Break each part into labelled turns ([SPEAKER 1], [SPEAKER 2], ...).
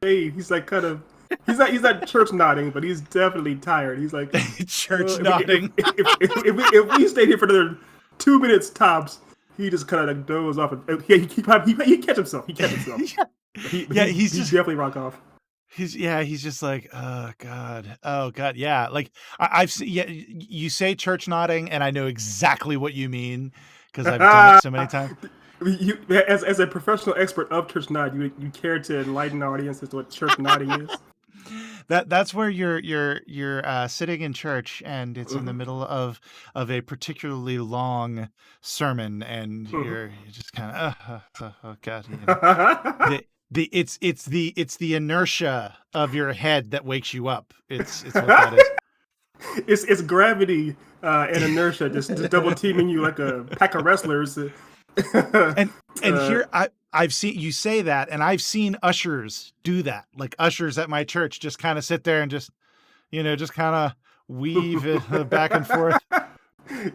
[SPEAKER 1] He's like kind of he's not church nodding, but he's definitely tired. He's like
[SPEAKER 2] Church
[SPEAKER 1] if,
[SPEAKER 2] nodding.
[SPEAKER 1] if we stayed here for another 2 minutes tops, he just kind of like doze off. And he catch himself. He catch himself.
[SPEAKER 2] Yeah.
[SPEAKER 1] But
[SPEAKER 2] Yeah,
[SPEAKER 1] he definitely rock off.
[SPEAKER 2] he's just like, oh god, yeah. Like I've seen, yeah, you say church nodding, and I know exactly what you mean because I've done it so many times.
[SPEAKER 1] You, as a professional expert of church nod, you care to enlighten our audience as to what church nodding is?
[SPEAKER 2] That's where you're sitting in church, and it's in the
[SPEAKER 1] Mm-hmm.
[SPEAKER 2] middle of a particularly long sermon, and
[SPEAKER 1] Mm-hmm.
[SPEAKER 2] you're just kind of oh god, you know. It's the inertia of your head that wakes you up. It's what that is.
[SPEAKER 1] It's gravity and inertia just double teaming you like a pack of wrestlers.
[SPEAKER 2] And
[SPEAKER 1] uh,
[SPEAKER 2] here I've seen you say that, and I've seen ushers do that. Like ushers at my church just kind of sit there and just, just kind of weave back and forth.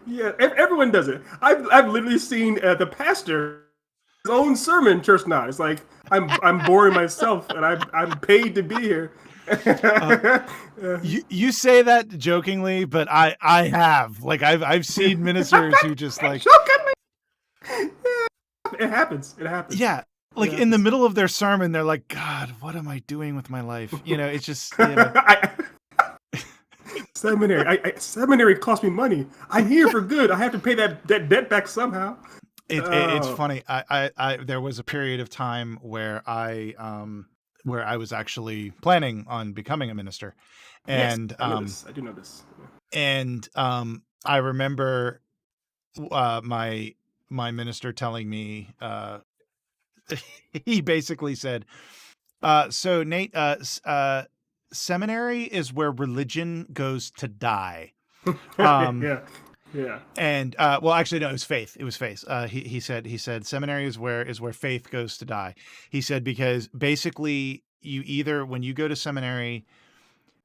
[SPEAKER 1] yeah, everyone does it. I've literally seen the pastor his own sermon church nod. It's like I'm boring myself, and I'm paid to be here.
[SPEAKER 2] Uh, you say that jokingly, but I have, like, I've seen ministers who just like,
[SPEAKER 1] It happens. It happens.
[SPEAKER 2] yeah,
[SPEAKER 1] It
[SPEAKER 2] like in the
[SPEAKER 1] happens.
[SPEAKER 2] middle of their sermon, they're like, God, what am I doing with my life? It's just,
[SPEAKER 1] Seminary cost me money. I'm here for good. I have to pay that debt back somehow.
[SPEAKER 2] it's
[SPEAKER 1] Oh,
[SPEAKER 2] funny. I there was a period of time where I was actually planning on becoming a minister,
[SPEAKER 1] yes,
[SPEAKER 2] and
[SPEAKER 1] I know this. I do know this.
[SPEAKER 2] I remember my minister telling me, he basically said, so Nate, seminary is where religion goes to die. Um,
[SPEAKER 1] Yeah, yeah.
[SPEAKER 2] and well, actually, no, it was faith. It was faith. He said seminary is where faith goes to die. He said because basically you either when you go to seminary,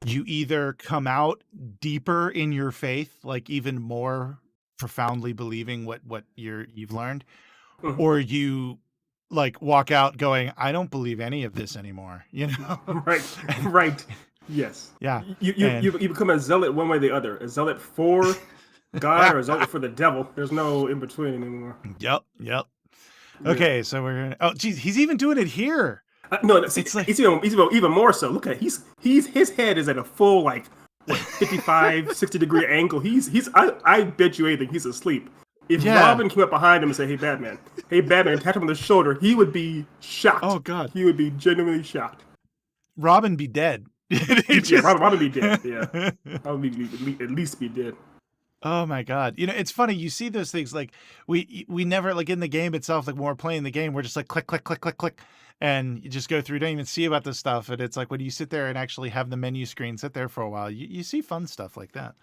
[SPEAKER 2] you either come out deeper in your faith, like even more profoundly believing what you've learned,
[SPEAKER 1] Mhm.
[SPEAKER 2] or you like walk out going, I don't believe any of this anymore,
[SPEAKER 1] Right,
[SPEAKER 2] And-
[SPEAKER 1] right. Yes.
[SPEAKER 2] yeah.
[SPEAKER 1] You become a zealot one way or the other. A zealot for God or a zealot for the devil. There's no in between anymore.
[SPEAKER 2] Yep.
[SPEAKER 1] Yeah.
[SPEAKER 2] Okay, so we're gonna. Oh, geez, he's even doing it here.
[SPEAKER 1] No, see,
[SPEAKER 2] It's like,
[SPEAKER 1] it's even more so. Look at his head is at a full like what 55, 60 degree angle. I bet you anything he's asleep. If
[SPEAKER 2] yeah.
[SPEAKER 1] Robin came up behind him and said, hey Batman, tap him on the shoulder, he would be shocked.
[SPEAKER 2] Oh God,
[SPEAKER 1] He would be genuinely shocked.
[SPEAKER 2] Robin be dead. It
[SPEAKER 1] Yeah,
[SPEAKER 2] just.
[SPEAKER 1] Robin would be dead. Yeah, Robin would at least be dead.
[SPEAKER 2] Oh my God. It's funny. You see those things like we never like in the game itself, like when we're playing the game, we're just like click, click, click, click, click. And you just go through, don't even see about this stuff. And it's like when you sit there and actually have the menu screen sit there for a while, you see fun stuff like that.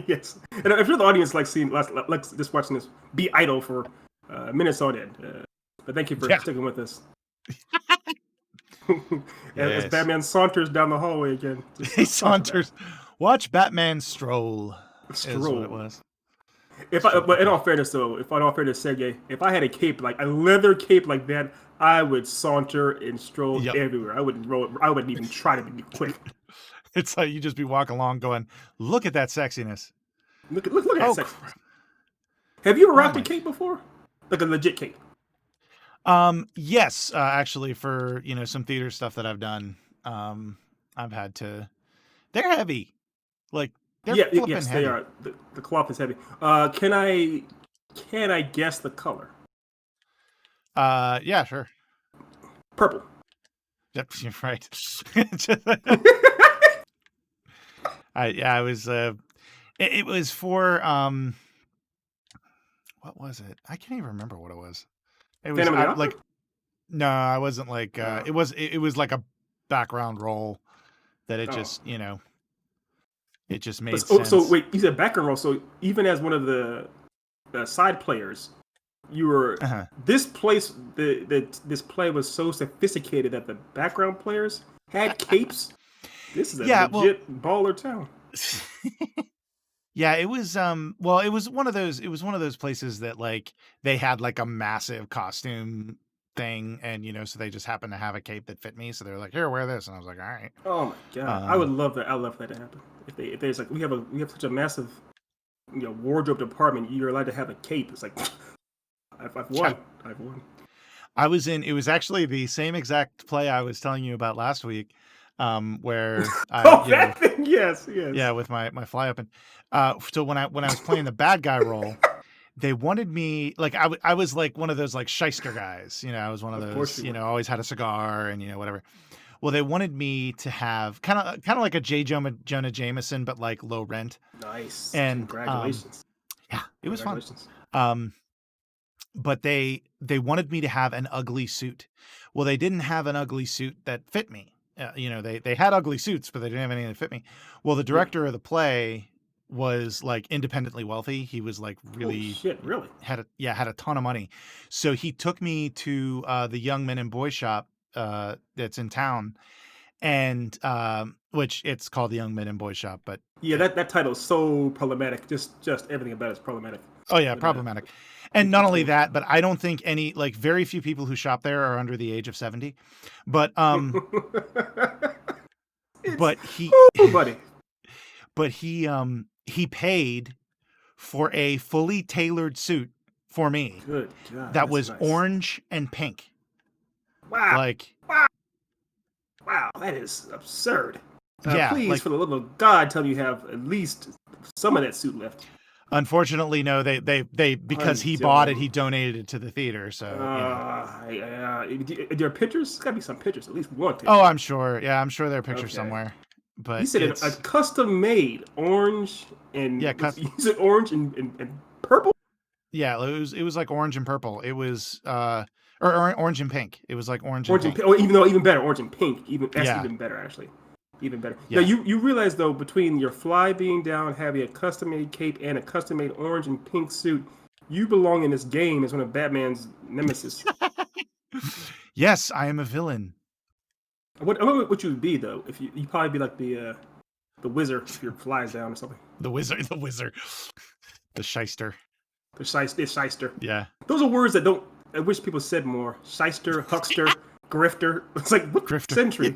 [SPEAKER 1] Yes, and if you're the audience, like just watching this, be idle for minutes on end. But thank you for
[SPEAKER 2] Yeah.
[SPEAKER 1] sticking with us. As
[SPEAKER 2] Yes.
[SPEAKER 1] Batman saunters down the hallway again.
[SPEAKER 2] He saunters. Watch Batman stroll. Is what it
[SPEAKER 1] Stroll.
[SPEAKER 2] was.
[SPEAKER 1] But in all fairness, though, Sergey, if I had a cape like a leather cape like that, I would saunter and stroll
[SPEAKER 2] Yep.
[SPEAKER 1] everywhere. I wouldn't roll. I wouldn't even try to be quick.
[SPEAKER 2] It's like you just be walking along going, look at that sexiness.
[SPEAKER 1] Look at that
[SPEAKER 2] Oh,
[SPEAKER 1] sex.
[SPEAKER 2] crap.
[SPEAKER 1] Have you ever
[SPEAKER 2] Oh
[SPEAKER 1] rocked a
[SPEAKER 2] my.
[SPEAKER 1] cape before? Like a legit cape?
[SPEAKER 2] Yes, actually for, some theater stuff that I've done, I've had to, they're heavy. Like they're
[SPEAKER 1] Yeah,
[SPEAKER 2] flipping
[SPEAKER 1] yes, they
[SPEAKER 2] heavy.
[SPEAKER 1] are. The cloth is heavy. Can I guess the color?
[SPEAKER 2] Yeah, sure.
[SPEAKER 1] Purple.
[SPEAKER 2] Yep, you're right. I was, it was for, what was it? I can't even remember what it was. It was,
[SPEAKER 1] Phantom of the Opera.
[SPEAKER 2] like, no, I wasn't like, it was like a background role that it
[SPEAKER 1] Oh,
[SPEAKER 2] just, it just made
[SPEAKER 1] so
[SPEAKER 2] sense.
[SPEAKER 1] wait, you said background role. So even as one of the side players, you were
[SPEAKER 2] Uh-huh.
[SPEAKER 1] this place. This play was so sophisticated that the background players had capes. This is a
[SPEAKER 2] Yeah, well,
[SPEAKER 1] legit baller town.
[SPEAKER 2] yeah, it was well, it was one of those places that like they had like a massive costume thing, and so they just happened to have a cape that fit me, so they're like, "Here, wear this," and I was like, "All right."
[SPEAKER 1] Oh my god, I would love that. I love that to happen. If there's like we have such a massive wardrobe department, you're allowed to have a cape. It's like I've won. I've won.
[SPEAKER 2] It was actually the same exact play I was telling you about last week, where
[SPEAKER 1] Oh, that thing. Yes,
[SPEAKER 2] yeah,
[SPEAKER 1] yes.
[SPEAKER 2] with my fly open. So when I was playing the bad guy role, they wanted me like I was like one of those like shyster guys, I was one of
[SPEAKER 1] Of course
[SPEAKER 2] those,
[SPEAKER 1] you were.
[SPEAKER 2] always had a cigar and whatever. Well, they wanted me to have kind of like a Jonah Jameson, but like low rent,
[SPEAKER 1] Nice.
[SPEAKER 2] and
[SPEAKER 1] Congratulations.
[SPEAKER 2] yeah, it was fun.
[SPEAKER 1] Congratulations.
[SPEAKER 2] Um, but they wanted me to have an ugly suit. Well, they didn't have an ugly suit that fit me. They had ugly suits, but they didn't have anything that fit me. Well, the
[SPEAKER 1] Yeah.
[SPEAKER 2] director of the play was like independently wealthy. He was like
[SPEAKER 1] Holy
[SPEAKER 2] really
[SPEAKER 1] shit! Really?
[SPEAKER 2] had a ton of money. So he took me to the young men and boy shop that's in town, and which it's called the Young Men and Boy Shop, but
[SPEAKER 1] Yeah, that title is so problematic. Just everything about it is problematic.
[SPEAKER 2] oh yeah,
[SPEAKER 1] But
[SPEAKER 2] problematic. And
[SPEAKER 1] keep
[SPEAKER 2] not
[SPEAKER 1] keep
[SPEAKER 2] only
[SPEAKER 1] going.
[SPEAKER 2] that, but I don't think very few people who shop there are under the age of 70. But
[SPEAKER 1] It's
[SPEAKER 2] but he
[SPEAKER 1] oh, buddy.
[SPEAKER 2] he paid for a fully tailored suit for me
[SPEAKER 1] Good God,
[SPEAKER 2] that
[SPEAKER 1] that's
[SPEAKER 2] was
[SPEAKER 1] nice.
[SPEAKER 2] orange and pink.
[SPEAKER 1] Wow,
[SPEAKER 2] Like
[SPEAKER 1] wow, that is absurd.
[SPEAKER 2] yeah,
[SPEAKER 1] Please,
[SPEAKER 2] like
[SPEAKER 1] for the love of God, tell me you have at least some of that suit left.
[SPEAKER 2] unfortunately no, they because
[SPEAKER 1] I'm
[SPEAKER 2] he bought it,
[SPEAKER 1] done.
[SPEAKER 2] he donated it to the theater, so
[SPEAKER 1] There are pictures. There's got to be some pictures. At least one
[SPEAKER 2] Oh,
[SPEAKER 1] picture.
[SPEAKER 2] I'm sure. Yeah, I'm sure there are pictures
[SPEAKER 1] Okay.
[SPEAKER 2] somewhere.
[SPEAKER 1] You
[SPEAKER 2] But
[SPEAKER 1] said a
[SPEAKER 2] it's
[SPEAKER 1] custom made orange
[SPEAKER 2] yeah,
[SPEAKER 1] and you said orange and purple.
[SPEAKER 2] yeah, it was like orange and purple. It was or orange and pink. It was like orange and
[SPEAKER 1] Orange and
[SPEAKER 2] pink.
[SPEAKER 1] pink. Oh, even better, orange and pink. That's
[SPEAKER 2] Yeah.
[SPEAKER 1] even better, actually. Even better. Now
[SPEAKER 2] Yeah.
[SPEAKER 1] you realize though, between your fly being down, having a custom made cape and a custom made orange and pink suit, you belong in this game as one of Batman's nemesis.
[SPEAKER 2] Yes, I am a villain.
[SPEAKER 1] What you would be though? If you probably be like the wizard if your fly's down or something.
[SPEAKER 2] The wizard, the shyster.
[SPEAKER 1] The shyster.
[SPEAKER 2] Yeah.
[SPEAKER 1] Those are words that don't. I wish people said more. Shyster, huckster, grifter. It's like what
[SPEAKER 2] Grifter.
[SPEAKER 1] century?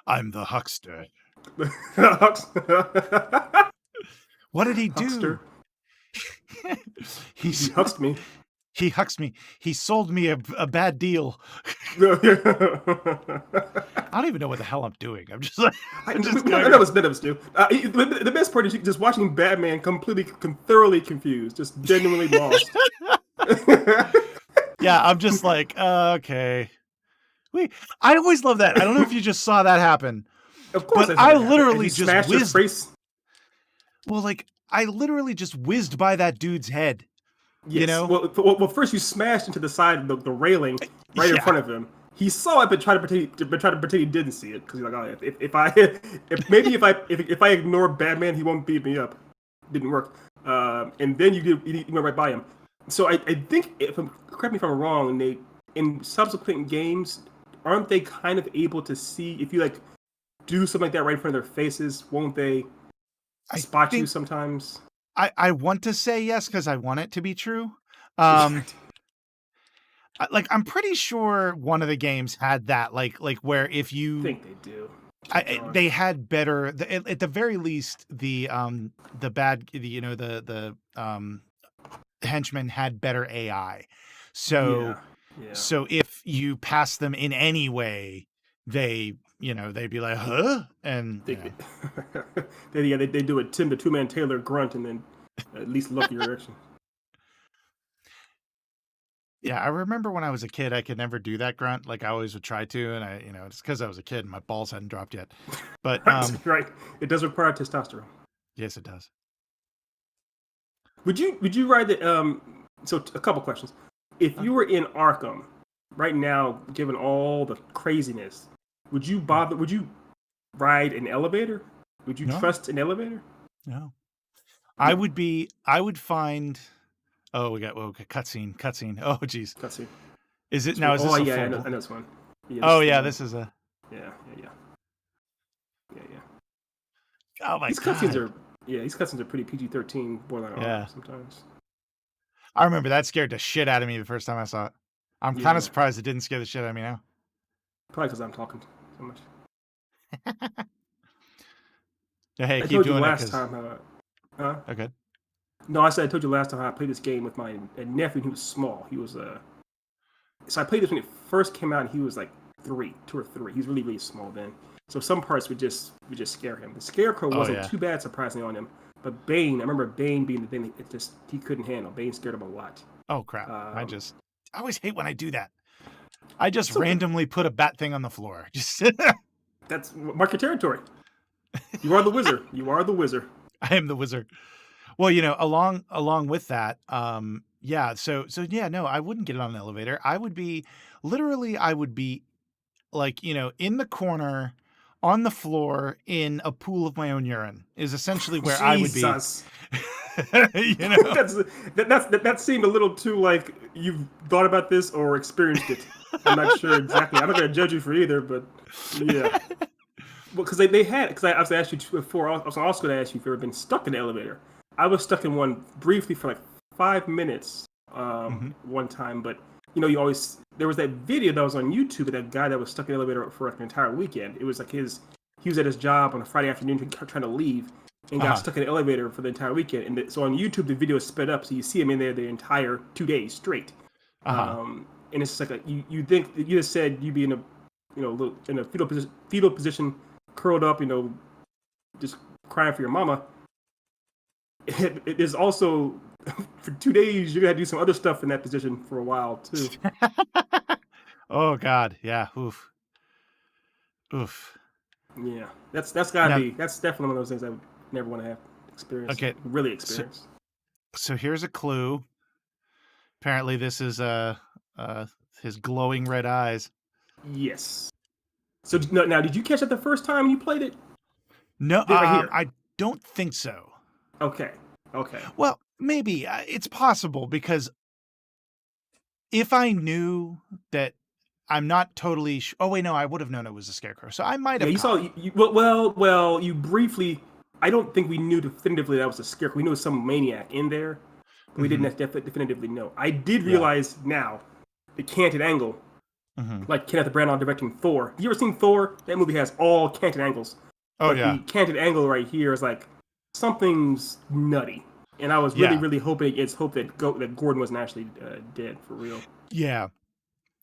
[SPEAKER 2] I'm the huckster.
[SPEAKER 1] Huckster.
[SPEAKER 2] What did he
[SPEAKER 1] Huckster.
[SPEAKER 2] do?
[SPEAKER 1] He hucked me.
[SPEAKER 2] He hucks me. He sold me a bad deal. I don't even know what the hell I'm doing. I'm just like,
[SPEAKER 1] None of us do. The best part is just watching Batman completely, thoroughly confused, just genuinely lost.
[SPEAKER 2] Yeah, I'm just like, okay. Wait, I always love that. I don't know if you just saw that happen.
[SPEAKER 1] Of course,
[SPEAKER 2] but I literally just
[SPEAKER 1] smashed your
[SPEAKER 2] whizzed.
[SPEAKER 1] face.
[SPEAKER 2] Well, like I literally just whizzed by that dude's head.
[SPEAKER 1] Yes.
[SPEAKER 2] You know?
[SPEAKER 1] Well, first you smashed into the side of the railing right in front of him. He saw it, but tried to pretend he didn't see it because he's like, oh, if I ignore Batman, he won't beat me up. Didn't work. And then you went right by him. So I think, correct me if I'm wrong, in subsequent games, aren't they kind of able to see if you like do something like that right in front of their faces? Won't they spot you sometimes?
[SPEAKER 2] I want to say yes because I want it to be true. Like I'm pretty sure one of the games had that, like where if you
[SPEAKER 1] I think they do.
[SPEAKER 2] they had better at the very least the henchmen had better AI. So
[SPEAKER 1] Yeah.
[SPEAKER 2] so if you pass them in any way, they'd be like, huh? And
[SPEAKER 1] they do a Tim the Two-Man Taylor grunt and then at least look your direction.
[SPEAKER 2] Yeah, I remember when I was a kid, I could never do that grunt. Like I always would try to, and it's because I was a kid and my balls hadn't dropped yet. But
[SPEAKER 1] right, it does require testosterone.
[SPEAKER 2] Yes, it does.
[SPEAKER 1] Would you ride the So a couple questions. If you were in Arkham right now, given all the craziness, would you ride an elevator? Would you trust an elevator?
[SPEAKER 2] No. I would find. Oh, we got cutscene. Oh, geez.
[SPEAKER 1] Cutscene.
[SPEAKER 2] Is it now? Is this?
[SPEAKER 1] Oh yeah, I know this one.
[SPEAKER 2] Yeah, this is a.
[SPEAKER 1] Yeah.
[SPEAKER 2] Oh my
[SPEAKER 1] these
[SPEAKER 2] god.
[SPEAKER 1] These cutscenes are pretty PG-13, borderline R sometimes.
[SPEAKER 2] I remember that scared the shit out of me the first time I saw it. I'm kind of
[SPEAKER 1] Yeah,
[SPEAKER 2] surprised it didn't scare the shit out of me now.
[SPEAKER 1] probably because I'm talking so much.
[SPEAKER 2] Yeah, hey,
[SPEAKER 1] I
[SPEAKER 2] keep
[SPEAKER 1] told you
[SPEAKER 2] doing it,
[SPEAKER 1] last
[SPEAKER 2] because
[SPEAKER 1] time.
[SPEAKER 2] okay.
[SPEAKER 1] No, I said I told you last time how I played this game with my nephew. He was small. He was So I played this when it first came out, and he was like 2 or 3. He was really really small then. So some parts would just scare him. The Scarecrow
[SPEAKER 2] Oh
[SPEAKER 1] wasn't
[SPEAKER 2] yeah.
[SPEAKER 1] too bad, surprisingly, on him. But Bane, I remember Bane being the thing that he couldn't handle. Bane scared him a lot.
[SPEAKER 2] Oh crap. I
[SPEAKER 1] Um,
[SPEAKER 2] always hate when I do that. I just
[SPEAKER 1] it's okay.
[SPEAKER 2] randomly put a bat thing on the floor. Just
[SPEAKER 1] That's mark your territory. You are the wizard. You are the wizard.
[SPEAKER 2] I am the wizard. Well, along with that, yeah, so yeah, no, I wouldn't get it on an elevator. I would be like, in the corner on the floor in a pool of my own urine is essentially where I would be.
[SPEAKER 1] Jesus.
[SPEAKER 2] you know.
[SPEAKER 1] That seemed a little too like you've thought about this or experienced it. I'm not sure exactly. I'm not gonna judge you for either, but yeah. Well, because they had, because I was asked you before. I was also going to ask you if you've ever been stuck in an elevator. I was stuck in one briefly for like 5 minutes
[SPEAKER 2] Mhm.
[SPEAKER 1] one time, but you always there was that video that was on YouTube of that guy that was stuck in an elevator for like an entire weekend. It was like he was at his job on a Friday afternoon trying to leave and got
[SPEAKER 2] Uh-huh.
[SPEAKER 1] stuck in an elevator for the entire weekend. So on YouTube the video is sped up, so you see him in there the entire 2 days straight.
[SPEAKER 2] Uh-huh.
[SPEAKER 1] And it's just like you think you just said you'd be in a in a fetal position, curled up, just crying for your mama. It is also for 2 days you're gonna do some other stuff in that position for a while too.
[SPEAKER 2] Oh god, yeah. Oof. Oof.
[SPEAKER 1] Yeah, that's gotta
[SPEAKER 2] Now,
[SPEAKER 1] be that's definitely one of those things I would never want to have experience,
[SPEAKER 2] okay.
[SPEAKER 1] really
[SPEAKER 2] So,
[SPEAKER 1] experience.
[SPEAKER 2] so here's a clue. Apparently this is uh his glowing red eyes.
[SPEAKER 1] Yes. So now, did you catch that the first time you played it?
[SPEAKER 2] No,
[SPEAKER 1] Right here.
[SPEAKER 2] I don't think so.
[SPEAKER 1] Okay. Okay.
[SPEAKER 2] Well, maybe it's possible, because if I knew that I'm not totally oh wait, no, I would have known it was a scarecrow. So I might
[SPEAKER 1] Yeah,
[SPEAKER 2] have
[SPEAKER 1] you
[SPEAKER 2] caught
[SPEAKER 1] saw.
[SPEAKER 2] it.
[SPEAKER 1] Well. You briefly. I don't think we knew definitively that was a scarecrow. We knew it was some maniac in there, but we
[SPEAKER 2] Mhm.
[SPEAKER 1] didn't definitively know. I did
[SPEAKER 2] Yeah.
[SPEAKER 1] realize now the canted angle,
[SPEAKER 2] Mhm.
[SPEAKER 1] like Kenneth Branagh directing Thor. You ever seen Thor? That movie has all canted angles,
[SPEAKER 2] Oh
[SPEAKER 1] but
[SPEAKER 2] yeah.
[SPEAKER 1] the canted angle right here is like something's nutty. And I was really,
[SPEAKER 2] Yeah.
[SPEAKER 1] really hoping that Gordon wasn't actually dead for real.
[SPEAKER 2] Yeah.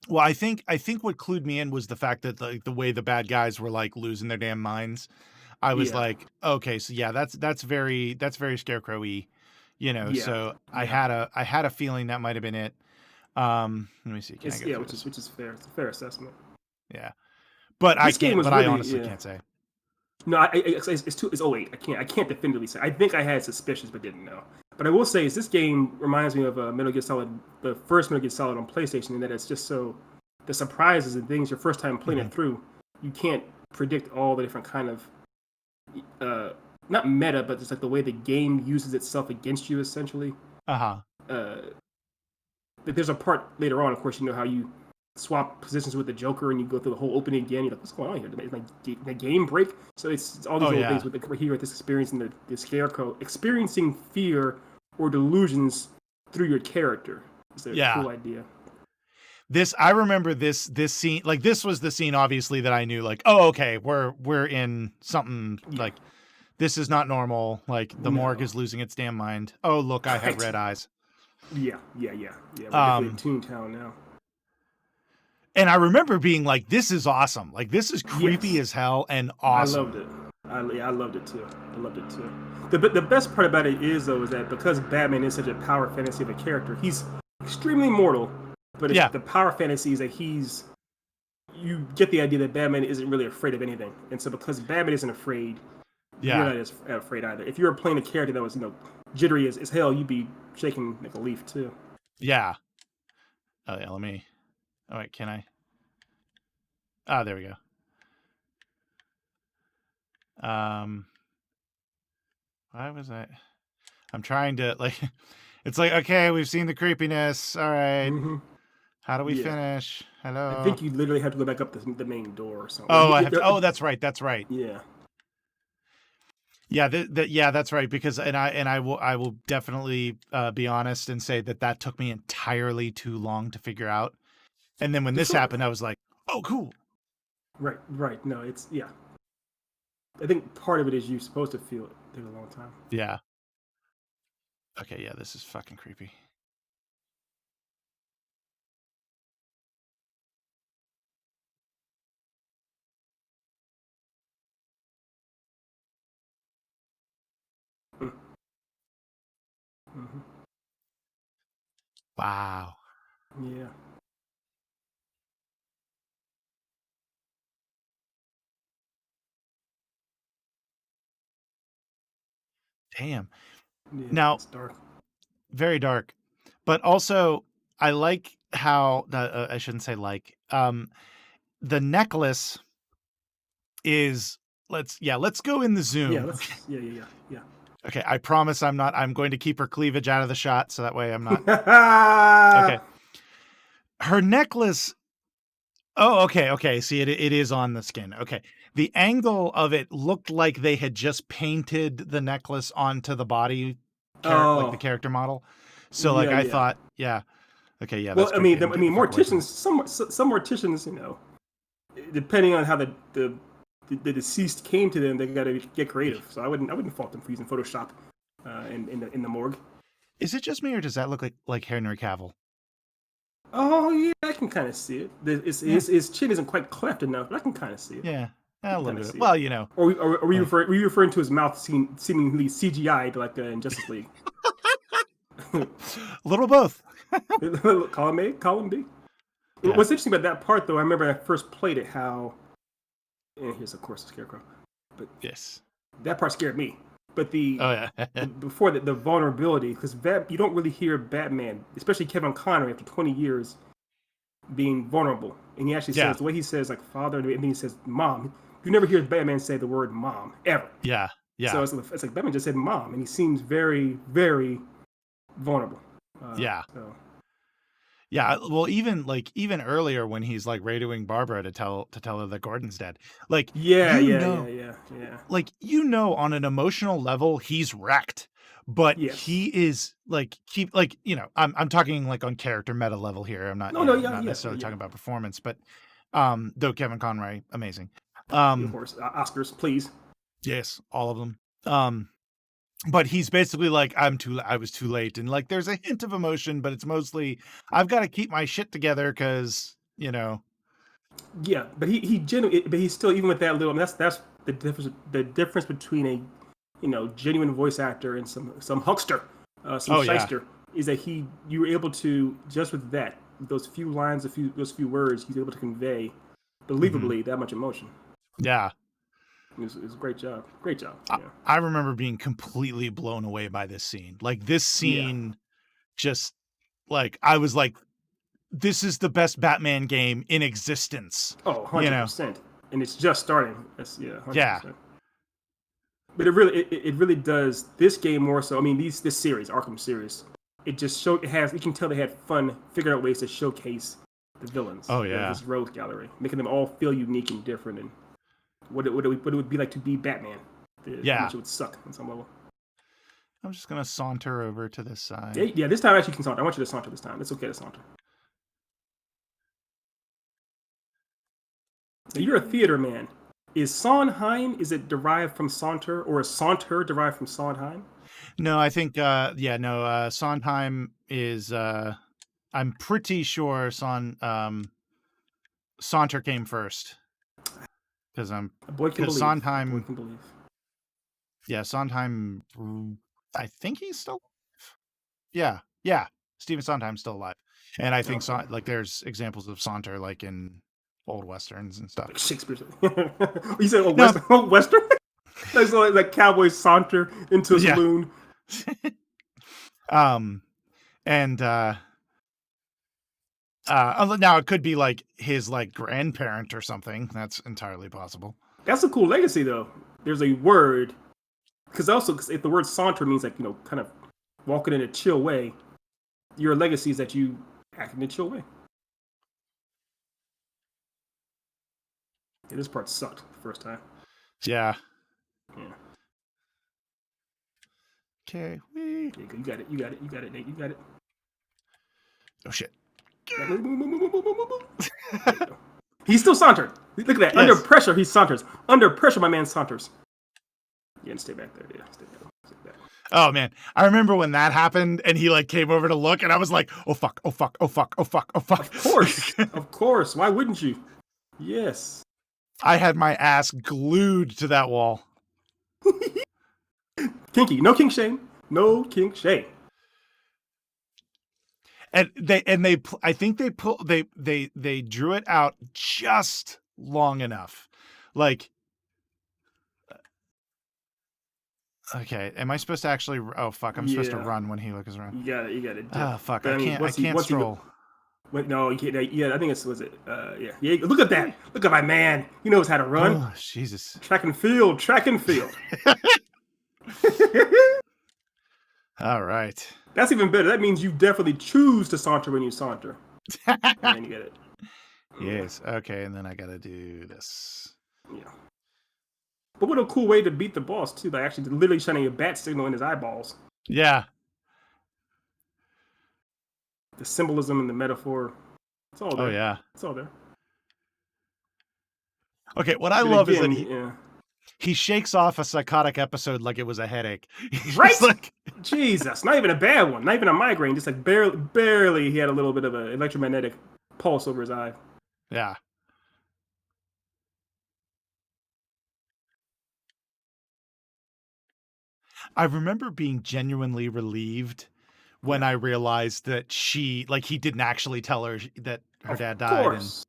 [SPEAKER 2] Well, I think what clued me in was the fact that the way the bad guys were like losing their damn minds. I was
[SPEAKER 1] Yeah,
[SPEAKER 2] like, okay, so yeah, that's very scarecrowy,
[SPEAKER 1] yeah,
[SPEAKER 2] so
[SPEAKER 1] yeah.
[SPEAKER 2] I had a feeling that might have been it. Let me see. Can I
[SPEAKER 1] It's
[SPEAKER 2] go
[SPEAKER 1] yeah,
[SPEAKER 2] through
[SPEAKER 1] which is
[SPEAKER 2] this?
[SPEAKER 1] which is fair. It's a fair assessment.
[SPEAKER 2] Yeah. But
[SPEAKER 1] This game was
[SPEAKER 2] I
[SPEAKER 1] really
[SPEAKER 2] honestly
[SPEAKER 1] yeah.
[SPEAKER 2] can't say.
[SPEAKER 1] No, it's 08. I can't definitively say. I think I had suspicions but didn't know. But I will say is this game reminds me of Metal Gear Solid, the first Metal Gear Solid on PlayStation, in that it's just so the surprises and things your first time playing
[SPEAKER 2] Mhm.
[SPEAKER 1] it through, you can't predict all the different kind of uh not meta, but just like the way the game uses itself against you essentially.
[SPEAKER 2] Uh-huh.
[SPEAKER 1] Uh, there's a part later on, of course, how you swap positions with the Joker and you go through the whole opening again. You're like, what's going on here? Did my game break? So it's all these
[SPEAKER 2] Oh
[SPEAKER 1] little
[SPEAKER 2] yeah.
[SPEAKER 1] things with here with this experience and the Scarecrow experiencing fear or delusions through your character. It's a
[SPEAKER 2] Yeah.
[SPEAKER 1] cool idea.
[SPEAKER 2] I remember this scene, like this was the scene obviously that I knew, like, oh okay, we're in something,
[SPEAKER 1] Yeah.
[SPEAKER 2] like this is not normal, like the morgue
[SPEAKER 1] No.
[SPEAKER 2] is losing its damn mind. Oh, look, I have
[SPEAKER 1] Right.
[SPEAKER 2] red eyes.
[SPEAKER 1] Yeah. We're definitely in
[SPEAKER 2] Um
[SPEAKER 1] Toontown now.
[SPEAKER 2] And I remember being like, this is awesome. Like, this is creepy
[SPEAKER 1] Yes.
[SPEAKER 2] as hell and
[SPEAKER 1] I loved
[SPEAKER 2] awesome.
[SPEAKER 1] it. I loved it too. I loved it too. The best part about it is though is that because Batman is such a power fantasy of a character, he's extremely mortal. But
[SPEAKER 2] Yeah.
[SPEAKER 1] the power fantasy is that you get the idea that Batman isn't really afraid of anything, and so because Batman isn't afraid, you're
[SPEAKER 2] Yeah.
[SPEAKER 1] not as afraid either. If you were playing a character that was jittery as hell, you'd be shaking like a leaf too.
[SPEAKER 2] Yeah. Oh, yeah. Oh, wait. Can I? Ah, there we go. Why was I? I'm trying to, like, it's like, okay, we've seen the creepiness. All right.
[SPEAKER 1] Mm-hmm.
[SPEAKER 2] How do we
[SPEAKER 1] Yeah,
[SPEAKER 2] finish?
[SPEAKER 1] I
[SPEAKER 2] Hello.
[SPEAKER 1] think you literally have to go back up the main door or something.
[SPEAKER 2] Oh, I have to. Oh, that's right. That's right.
[SPEAKER 1] Yeah.
[SPEAKER 2] Yeah, yeah, that's right. Because I will definitely be honest and say that took me entirely too long to figure out. And then when
[SPEAKER 1] For
[SPEAKER 2] this
[SPEAKER 1] sure.
[SPEAKER 2] happened, I was like, oh, cool.
[SPEAKER 1] Right. No, it's yeah. I think part of it is you're supposed to feel it. Take a long time.
[SPEAKER 2] Yeah. Okay, yeah, this is fucking creepy.
[SPEAKER 1] Mm-hmm.
[SPEAKER 2] Wow.
[SPEAKER 1] Yeah.
[SPEAKER 2] Damn.
[SPEAKER 1] Yeah.
[SPEAKER 2] Now,
[SPEAKER 1] It's dark.
[SPEAKER 2] very dark, but also I like how I shouldn't say like the necklace is let's go in the
[SPEAKER 1] Yeah.
[SPEAKER 2] zoom. Okay.
[SPEAKER 1] Let's. Yeah.
[SPEAKER 2] Okay, I promise I'm going to keep her cleavage out of the shot so that way I'm not.
[SPEAKER 1] Yeah.
[SPEAKER 2] Okay. Her necklace. Oh, okay. See, it is on the skin. Okay. The angle of it looked like they had just painted the necklace onto the body like the
[SPEAKER 1] Oh.
[SPEAKER 2] character model. So like I
[SPEAKER 1] Yeah.
[SPEAKER 2] thought, yeah. Okay, yeah,
[SPEAKER 1] Well,
[SPEAKER 2] that's creepy. I'm
[SPEAKER 1] I
[SPEAKER 2] getting
[SPEAKER 1] mean,
[SPEAKER 2] the fuck away from
[SPEAKER 1] morticians.
[SPEAKER 2] this.
[SPEAKER 1] Some morticians, depending on how the deceased came to them, they got to get creative. So I wouldn't fault them for using Photoshop in the morgue.
[SPEAKER 2] Is it just me or does that look like Henry Cavill?
[SPEAKER 1] Oh yeah, I can kind of see it.
[SPEAKER 2] Yeah.
[SPEAKER 1] His chin isn't quite cleft enough, but I can kind of see it.
[SPEAKER 2] Yeah.
[SPEAKER 1] I
[SPEAKER 2] A
[SPEAKER 1] can
[SPEAKER 2] little
[SPEAKER 1] kind of
[SPEAKER 2] bit.
[SPEAKER 1] see it.
[SPEAKER 2] Well, you know.
[SPEAKER 1] Or
[SPEAKER 2] Like,
[SPEAKER 1] were you referring to his mouth seemingly CGI'd like in Justice League?
[SPEAKER 2] a little both.
[SPEAKER 1] Column A, column B.
[SPEAKER 2] Yeah.
[SPEAKER 1] What's interesting about that part, though, I remember when I first played it, how, and here's of course the Scarecrow, but
[SPEAKER 2] Yes.
[SPEAKER 1] that part scared me. But
[SPEAKER 2] Oh yeah.
[SPEAKER 1] before the vulnerability, because you don't really hear Batman, especially Kevin Conroy, after 20 years, being vulnerable. And he actually
[SPEAKER 2] Yeah.
[SPEAKER 1] says the way he says like father, and then he says mom. You never hear Batman say the word mom ever.
[SPEAKER 2] Yeah. Yeah.
[SPEAKER 1] So it's like Batman just said mom, and he seems very, very vulnerable.
[SPEAKER 2] Yeah.
[SPEAKER 1] So.
[SPEAKER 2] Yeah, well, even earlier when he's like radioing Barbara to tell her that Gordon's dead, like
[SPEAKER 1] Yeah.
[SPEAKER 2] like on an emotional level he's wrecked, but
[SPEAKER 1] Yes.
[SPEAKER 2] he is like I'm talking like on character meta level here. I'm not
[SPEAKER 1] No, yeah,
[SPEAKER 2] not
[SPEAKER 1] yeah,
[SPEAKER 2] necessarily
[SPEAKER 1] yeah.
[SPEAKER 2] talking about performance, but though Kevin Conroy amazing,
[SPEAKER 1] Of course, Oscars, please.
[SPEAKER 2] yes, all of them. But he's basically like, I was too late. And like, there's a hint of emotion, but it's mostly, I've got to keep my shit together because,
[SPEAKER 1] Yeah, but but he's still even with that little. I mean, that's the difference. The difference between a, genuine voice actor and some huckster, some
[SPEAKER 2] oh, yeah.
[SPEAKER 1] shyster, is that you were able to just with that those few lines, those few words, he's able to convey believably that much emotion.
[SPEAKER 2] Yeah.
[SPEAKER 1] It was a great job. Great job. Yeah.
[SPEAKER 2] I remember being completely blown away by this scene. Like, this scene just, like, I was like, this is the best Batman game in existence.
[SPEAKER 1] Oh, 100%. And it's just starting. That's 100%.
[SPEAKER 2] Yeah.
[SPEAKER 1] But it really does this game more so. I mean, this series, Arkham series, it just you can tell they had fun figuring out ways to showcase the villains.
[SPEAKER 2] Oh yeah.
[SPEAKER 1] This rogue gallery, making them all feel unique and different, and what it would be like to be Batman. How much it would suck on some level.
[SPEAKER 2] I'm just gonna saunter over to this side.
[SPEAKER 1] Yeah, this time I actually can saunter. I want you to saunter this time. It's okay to saunter. Now, you're a theater man. Is Sondheim, is it derived from Saunter, or is Saunter derived from Sondheim?
[SPEAKER 2] No, I think Sondheim is I'm pretty sure Saunter came first. Because Sondheim.
[SPEAKER 1] A boy can believe.
[SPEAKER 2] Yeah, Sondheim, I think he's still alive. Yeah. Stephen Sondheim's still alive. And I think there's examples of Saunter like in old westerns and stuff.
[SPEAKER 1] Like Shakespeare. You said Western? Old Western? That's like cowboys saunter into a saloon.
[SPEAKER 2] And now it could be like his like grandparent or something. That's entirely possible.
[SPEAKER 1] That's a cool legacy though. There's a word, because if the word saunter means like kind of walking in a chill way, your legacy is that you act in a chill way. Yeah, this part sucked the first time.
[SPEAKER 2] Yeah.
[SPEAKER 1] Yeah.
[SPEAKER 2] Okay.
[SPEAKER 1] You got it, Nate. You got it.
[SPEAKER 2] Oh shit.
[SPEAKER 1] He still sauntered. Look at that.
[SPEAKER 2] Yes.
[SPEAKER 1] Under pressure, he saunters. Under pressure, my man saunters. Yeah, and stay back there. Yeah, stay back. Stay back.
[SPEAKER 2] Oh man, I remember when that happened, and he like came over to look, and I was like, "Oh fuck! Oh fuck! Oh fuck! Oh fuck! Oh fuck!"
[SPEAKER 1] Of course, of course. Why wouldn't you? Yes.
[SPEAKER 2] I had my ass glued to that wall.
[SPEAKER 1] Kinky. No kink shame. No kink shame.
[SPEAKER 2] And I think they drew it out just long enough, like. Okay, am I supposed to actually? Oh fuck! I'm supposed to run when he looks around.
[SPEAKER 1] You got it.
[SPEAKER 2] Oh fuck! I can't stroll.
[SPEAKER 1] Wait, no, you can't. Yeah, I think it's was it. Yeah. Look at that. Look at my man. He knows how to run.
[SPEAKER 2] Oh Jesus!
[SPEAKER 1] Track and field.
[SPEAKER 2] All right.
[SPEAKER 1] That's even better. That means you definitely choose to saunter when you saunter. And then you get it.
[SPEAKER 2] Yes. Okay, and then I gotta do this.
[SPEAKER 1] Yeah. But what a cool way to beat the boss too, by actually literally shining a bat signal in his eyeballs.
[SPEAKER 2] Yeah.
[SPEAKER 1] The symbolism and the metaphor. It's all there.
[SPEAKER 2] Oh yeah.
[SPEAKER 1] It's all there.
[SPEAKER 2] Okay, what I love is that he shakes off a psychotic episode like it was a headache.
[SPEAKER 1] Right?
[SPEAKER 2] Like,
[SPEAKER 1] Jesus, not even a bad one. Not even a migraine. Just like barely he had a little bit of an electromagnetic pulse over his eye.
[SPEAKER 2] Yeah. I remember being genuinely relieved when I realized that he didn't actually tell her that her dad died.
[SPEAKER 1] Course.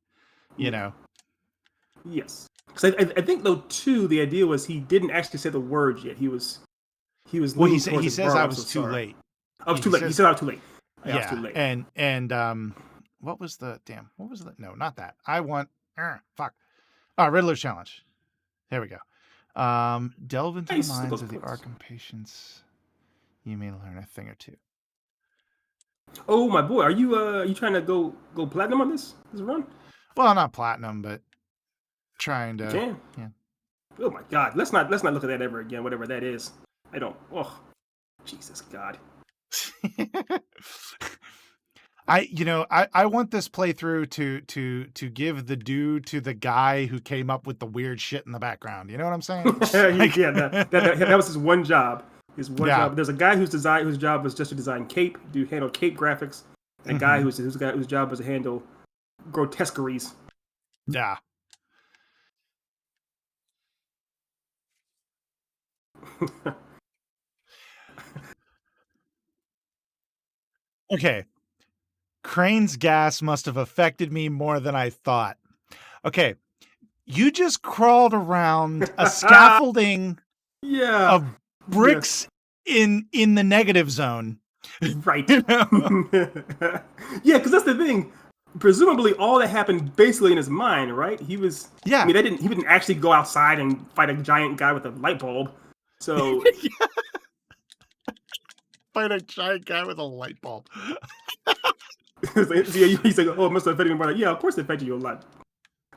[SPEAKER 2] And, you know.
[SPEAKER 1] Yes. Because I think, though, too, the idea was he didn't actually say the words yet. He was.
[SPEAKER 2] Well, he says I was too late.
[SPEAKER 1] I was too late. He said I was too late.
[SPEAKER 2] Yeah.
[SPEAKER 1] I was too late.
[SPEAKER 2] And what was the no, not that. I want fuck. Oh, Riddler's challenge. There we go. Delve into the minds of the Arkham patients. You may learn a thing or two.
[SPEAKER 1] Oh my boy, are you trying to go platinum on this run?
[SPEAKER 2] Well, not platinum, but trying to.
[SPEAKER 1] You can.
[SPEAKER 2] Yeah.
[SPEAKER 1] Oh my God, let's not look at that ever again. Whatever that is, I don't. Oh, Jesus God.
[SPEAKER 2] I want this playthrough to give the due to the guy who came up with the weird shit in the background. You know what I'm saying?
[SPEAKER 1] Yeah, that was his one job. His one job. There's a guy whose job was just to design cape, handle cape graphics. And a guy whose job was to handle grotesqueries.
[SPEAKER 2] Yeah. Okay. Crane's gas must have affected me more than I thought. Okay. You just crawled around a scaffolding of bricks in the negative zone.
[SPEAKER 1] Right. Yeah, because that's the thing. Presumably all that happened basically in his mind, right? He was he didn't actually go outside and fight a giant guy with a light bulb. So
[SPEAKER 2] fight a giant guy with a light bulb.
[SPEAKER 1] He's like, oh, it must have affected me. Like, yeah, of course it affected you a lot.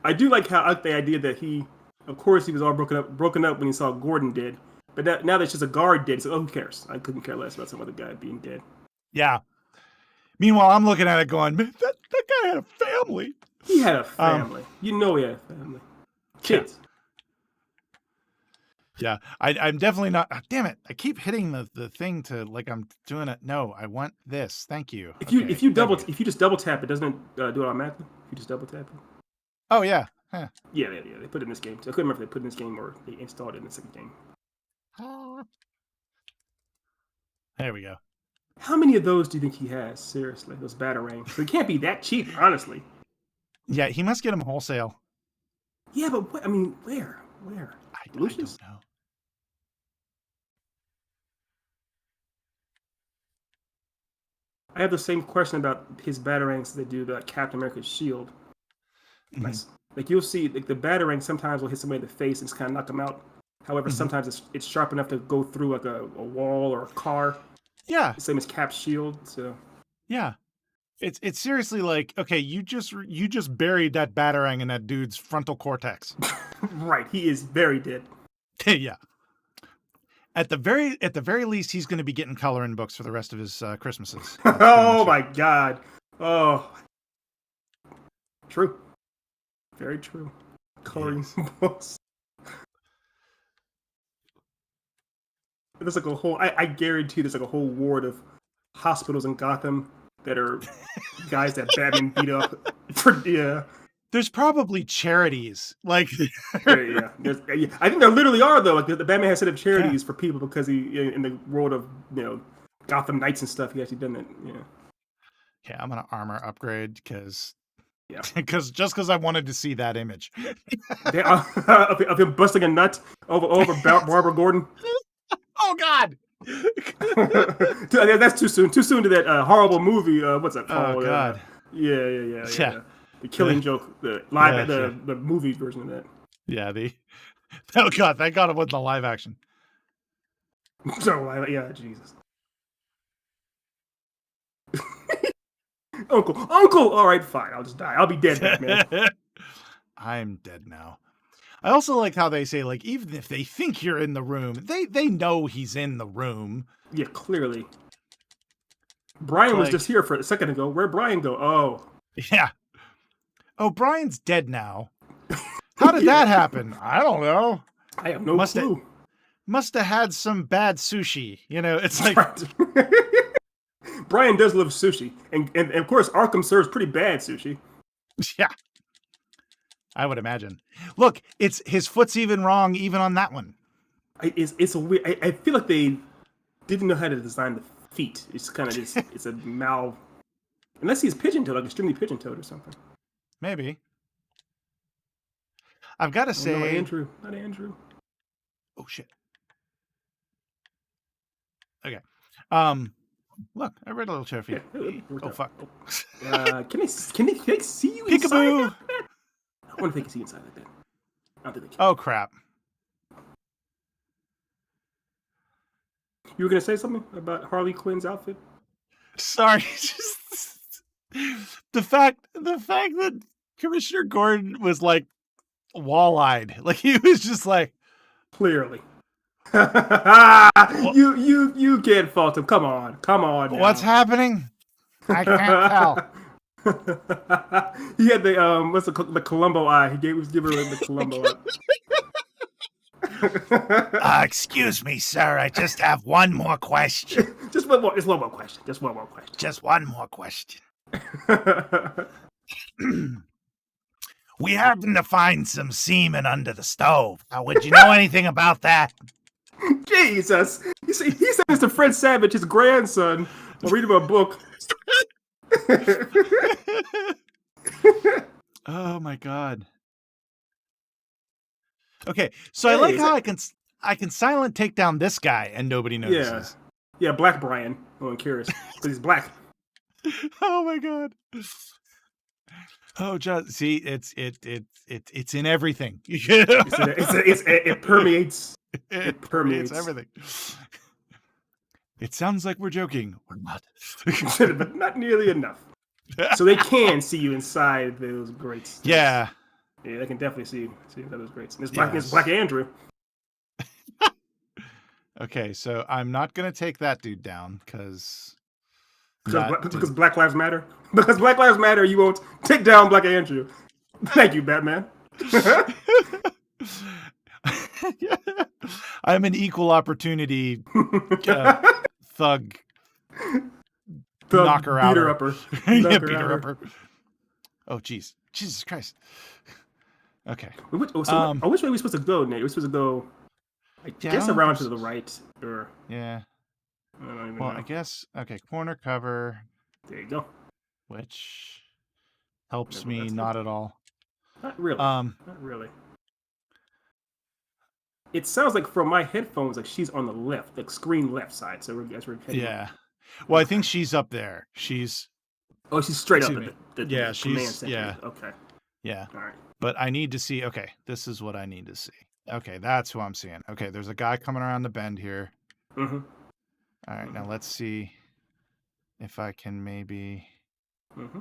[SPEAKER 1] I do like the idea that he was all broken up when he saw Gordon dead. But now that's just a guard dead. So who cares? I couldn't care less about some other guy being dead.
[SPEAKER 2] Yeah. Meanwhile, I'm looking at it going, man, that guy had a family.
[SPEAKER 1] He had a family. He had a family. Kids.
[SPEAKER 2] Yeah, I'm definitely not. Damn it! I keep hitting the thing to like I'm doing it. No, I want this. Thank you.
[SPEAKER 1] If you just double tap it, doesn't it do it automatically? If you just double tap it.
[SPEAKER 2] Oh yeah. Huh.
[SPEAKER 1] Yeah. They put it in this game. So I couldn't remember if they put it in this game or they installed it in the second game.
[SPEAKER 2] There we go.
[SPEAKER 1] How many of those do you think he has? Seriously, those batarangs. So it can't be that cheap, honestly.
[SPEAKER 2] Yeah, he must get them wholesale.
[SPEAKER 1] Yeah, but what, I mean, where?
[SPEAKER 2] I don't know.
[SPEAKER 1] I have the same question about his batarangs that do the Captain America's shield. Mm-hmm. Like you'll see, like the batarang sometimes will hit somebody in the face and just kind of knock them out. However, sometimes it's sharp enough to go through like a wall or a car.
[SPEAKER 2] Yeah,
[SPEAKER 1] same as Cap's shield. So
[SPEAKER 2] yeah, it's seriously like, okay, you just buried that batarang in that dude's frontal cortex.
[SPEAKER 1] Right, he is very dead.
[SPEAKER 2] Yeah. At the very least, he's going to be getting coloring books for the rest of his Christmases.
[SPEAKER 1] Oh my God! Oh, True. Very true. Coloring books. There's like a whole. I guarantee there's like a whole ward of hospitals in Gotham that are guys that Batman beat up. Yeah.
[SPEAKER 2] There's probably charities like.
[SPEAKER 1] Yeah. I think there literally are though. Like the Batman has set up charities for people because he in the world of Gotham Knights and stuff. He actually done that. Yeah.
[SPEAKER 2] Yeah, I'm gonna armor upgrade because.
[SPEAKER 1] Yeah.
[SPEAKER 2] because I wanted to see that image.
[SPEAKER 1] Of him busting a nut over Barbara Gordon.
[SPEAKER 2] Oh God.
[SPEAKER 1] That's too soon. Too soon to that horrible movie. What's that called?
[SPEAKER 2] Oh God.
[SPEAKER 1] Yeah. The Killing Joke, the live, the movie version of that.
[SPEAKER 2] Yeah. Oh God! Thank God it wasn't the live action.
[SPEAKER 1] So yeah, Jesus. Uncle. All right, fine. I'll just die. I'll be dead, Batman.
[SPEAKER 2] I'm dead now. I also like how they say, like, even if they think you're in the room, they know he's in the room.
[SPEAKER 1] Yeah, clearly. Brian was just here for a second ago. Where'd Brian go? Oh.
[SPEAKER 2] Yeah. Oh, Brian's dead now. How did that happen? I don't know.
[SPEAKER 1] I have no clue.
[SPEAKER 2] Must have had some bad sushi. It's like...
[SPEAKER 1] Brian does love sushi. And of course, Arkham serves pretty bad sushi.
[SPEAKER 2] Yeah. I would imagine. Look, his foot's even wrong, even on that one.
[SPEAKER 1] It's a weird. I feel like they didn't know how to design the feet. It's kind of just it's a unless he's pigeon-toed, like extremely pigeon-toed or something.
[SPEAKER 2] Maybe. I've got to say,
[SPEAKER 1] not Andrew.
[SPEAKER 2] Oh shit. Okay. Look, I read a little chair feet. Oh fuck.
[SPEAKER 1] Can they see you
[SPEAKER 2] Peekaboo.
[SPEAKER 1] Inside that? I wonder if they can see inside like that. I don't think they can.
[SPEAKER 2] Oh crap.
[SPEAKER 1] You were gonna say something about Harley Quinn's outfit?
[SPEAKER 2] Sorry, just the fact that Commissioner Gordon was like wall-eyed, like he was just like
[SPEAKER 1] clearly. You can't fault him. Come on now.
[SPEAKER 2] What's happening? I can't tell.
[SPEAKER 1] He had the Columbo eye. He was giving her the Columbo eye.
[SPEAKER 2] Excuse me, sir. I just have one more question.
[SPEAKER 1] Just one more question. Just one more question.
[SPEAKER 2] We happened to find some semen under the stove. Would you know anything about that?
[SPEAKER 1] Jesus. He said this to Fred Savage, his grandson. I'll read him a book.
[SPEAKER 2] Oh my God. Okay, so I like how I can silent take down this guy and nobody notices.
[SPEAKER 1] Yeah, Black Brian. Oh, I'm curious because he's black.
[SPEAKER 2] Oh my God. Oh, just see, it's in everything.
[SPEAKER 1] It permeates.
[SPEAKER 2] It permeates everything. It sounds like we're joking. We're not.
[SPEAKER 1] But not nearly enough. So they can see you inside those grates.
[SPEAKER 2] Yeah.
[SPEAKER 1] Yeah, they can definitely see inside those grates. And it's Black Andrew.
[SPEAKER 2] Okay, so I'm not going to take that dude down because
[SPEAKER 1] Black Lives Matter. Because Black Lives Matter, you won't take down Black Andrew. Thank you, Batman.
[SPEAKER 2] I'm an equal opportunity thug knocker outer.
[SPEAKER 1] Upper.
[SPEAKER 2] Beater upper. Oh, jeez. Jesus Christ. Okay.
[SPEAKER 1] Which way are we supposed to go, Nate? We're supposed to go, I guess, around to the right. Or
[SPEAKER 2] yeah.
[SPEAKER 1] I don't even
[SPEAKER 2] know.
[SPEAKER 1] I
[SPEAKER 2] guess, okay, corner cover.
[SPEAKER 1] There you go.
[SPEAKER 2] Which helps me not at all.
[SPEAKER 1] Not really. Not really. It sounds like from my headphones, like she's on the left, the screen left side. So we're heading
[SPEAKER 2] yeah. Well, I think she's up there. She's
[SPEAKER 1] straight up at the
[SPEAKER 2] she's
[SPEAKER 1] command center.
[SPEAKER 2] Yeah.
[SPEAKER 1] Okay.
[SPEAKER 2] Yeah.
[SPEAKER 1] All right.
[SPEAKER 2] But I need to see. Okay, this is what I need to see. Okay, that's who I'm seeing. Okay, there's a guy coming around the bend here.
[SPEAKER 1] Mm-hmm.
[SPEAKER 2] All right, now let's see if I can maybe.
[SPEAKER 1] Mm-hmm.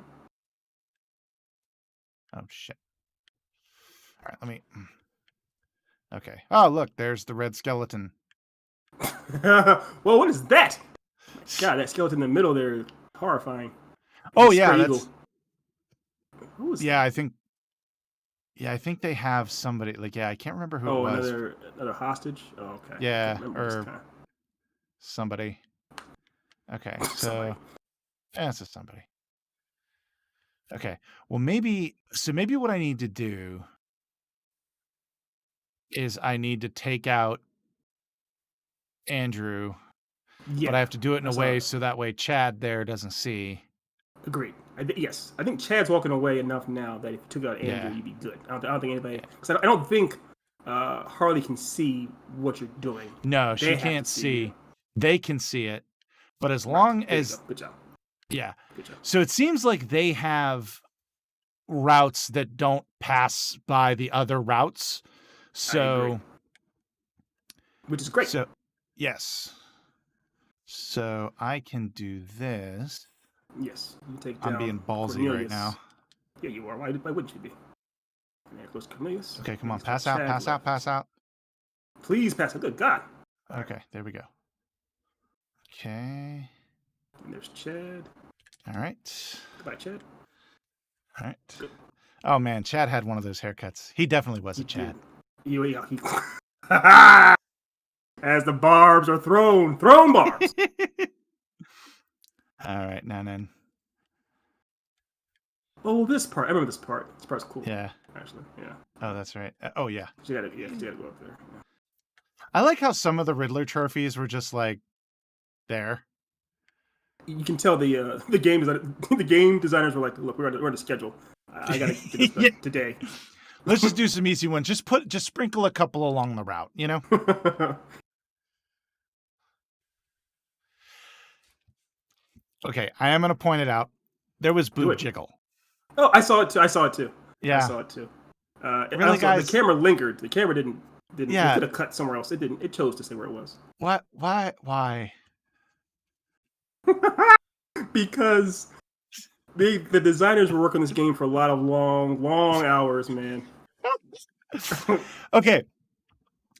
[SPEAKER 2] Oh shit! All right, let me. Okay. Oh look, there's the red skeleton.
[SPEAKER 1] Well, what is that? God, that skeleton in the middle there is horrifying.
[SPEAKER 2] Oh yeah,
[SPEAKER 1] Who was
[SPEAKER 2] Yeah,
[SPEAKER 1] that?
[SPEAKER 2] I think. Yeah, I think they have somebody. Like, yeah, I can't remember who it
[SPEAKER 1] Oh,
[SPEAKER 2] was.
[SPEAKER 1] another hostage. Oh, okay. I
[SPEAKER 2] Yeah,
[SPEAKER 1] can't remember this
[SPEAKER 2] or
[SPEAKER 1] time.
[SPEAKER 2] somebody. Okay,
[SPEAKER 1] Somebody.
[SPEAKER 2] so yeah, it's a somebody. Okay, well maybe what I need to do is I need to take out Andrew, but I
[SPEAKER 1] Yeah,
[SPEAKER 2] have to do it in
[SPEAKER 1] I
[SPEAKER 2] a
[SPEAKER 1] saw
[SPEAKER 2] way
[SPEAKER 1] that.
[SPEAKER 2] so that way Chad there doesn't see.
[SPEAKER 1] Agreed. Yes, I think Chad's walking away enough now that if you took out Andrew,
[SPEAKER 2] Yeah,
[SPEAKER 1] you'd be good. I don't think anybody.
[SPEAKER 2] yeah.
[SPEAKER 1] Because I don't think Harley can see what you're doing.
[SPEAKER 2] No,
[SPEAKER 1] They
[SPEAKER 2] she
[SPEAKER 1] have to
[SPEAKER 2] can't
[SPEAKER 1] see you.
[SPEAKER 2] see. They can see it, but as
[SPEAKER 1] Right.
[SPEAKER 2] long
[SPEAKER 1] There you go.
[SPEAKER 2] as
[SPEAKER 1] Good job.
[SPEAKER 2] yeah.
[SPEAKER 1] Good job.
[SPEAKER 2] So it seems like they have routes that don't pass by the other routes.
[SPEAKER 1] I agree.
[SPEAKER 2] So
[SPEAKER 1] Which is great.
[SPEAKER 2] so yes. So I can do this.
[SPEAKER 1] Yes. You take
[SPEAKER 2] I'm
[SPEAKER 1] down
[SPEAKER 2] being ballsy right
[SPEAKER 1] Cornelius.
[SPEAKER 2] now.
[SPEAKER 1] Yeah, you are. Why wouldn't you be? And there goes Cornelius.
[SPEAKER 2] Okay, come on,
[SPEAKER 1] He's got
[SPEAKER 2] pass out,
[SPEAKER 1] Chad
[SPEAKER 2] pass out,
[SPEAKER 1] left.
[SPEAKER 2] pass out.
[SPEAKER 1] Please pass it. Good God. All right.
[SPEAKER 2] Okay, there we go. Okay.
[SPEAKER 1] And there's Chad.
[SPEAKER 2] All right.
[SPEAKER 1] Goodbye, Chad.
[SPEAKER 2] All right.
[SPEAKER 1] Good.
[SPEAKER 2] Oh man, Chad had one of those haircuts. He definitely was
[SPEAKER 1] He
[SPEAKER 2] a Chad.
[SPEAKER 1] He as the barbs are thrown barbs.
[SPEAKER 2] All right, now then.
[SPEAKER 1] Oh, this part. I remember this part. This part's cool.
[SPEAKER 2] Yeah.
[SPEAKER 1] Actually, yeah.
[SPEAKER 2] Oh, that's right. Oh yeah.
[SPEAKER 1] You gotta go up there. Yeah.
[SPEAKER 2] I like how some of the Riddler trophies were just like there.
[SPEAKER 1] You can tell the game the game designers were like, look, we're on a schedule. I gotta get this
[SPEAKER 2] Yeah.
[SPEAKER 1] done today.
[SPEAKER 2] Let's just do some easy ones. Just sprinkle a couple along the route, you know? Okay, I am gonna point it out. There was boob jiggle.
[SPEAKER 1] Oh, I saw it too.
[SPEAKER 2] Yeah.
[SPEAKER 1] I saw it too.
[SPEAKER 2] Really,
[SPEAKER 1] also,
[SPEAKER 2] guys?
[SPEAKER 1] The camera lingered. The camera didn't.
[SPEAKER 2] Yeah.
[SPEAKER 1] It could have cut somewhere else. It didn't. It chose to say where it was.
[SPEAKER 2] What? Why?
[SPEAKER 1] Because the designers were working this game for a lot of long hours, man.
[SPEAKER 2] Okay.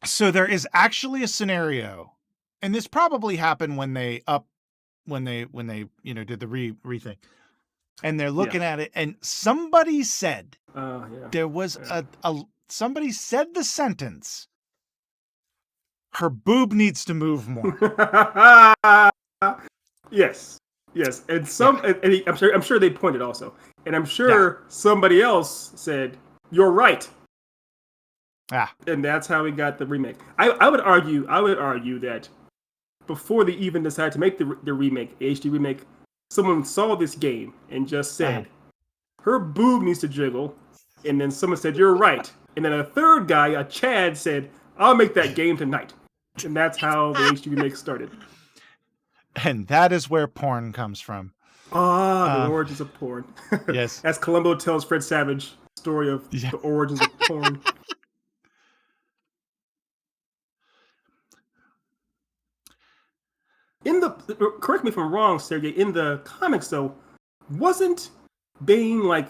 [SPEAKER 2] So there is actually a scenario, and this probably happened when they did the re thing. And they're looking at it, and somebody said there was somebody said the sentence, her boob needs to move more.
[SPEAKER 1] Yes, and I'm sure they pointed also, and I'm sure somebody else said, "You're right." And that's how we got the remake. I would argue that before they even decided to make the remake, the HD remake, someone saw this game and just said, "Her boob needs to jiggle," and then someone said, "You're right," and then a third guy, a Chad, said, "I'll make that game tonight," and that's how the HD remake started.
[SPEAKER 2] And that is where porn comes from.
[SPEAKER 1] The origins of porn.
[SPEAKER 2] Yes.
[SPEAKER 1] As Columbo tells Fred Savage, the story of the origins of porn. Correct me if I'm wrong, Sergey, in the comics though, wasn't Bane like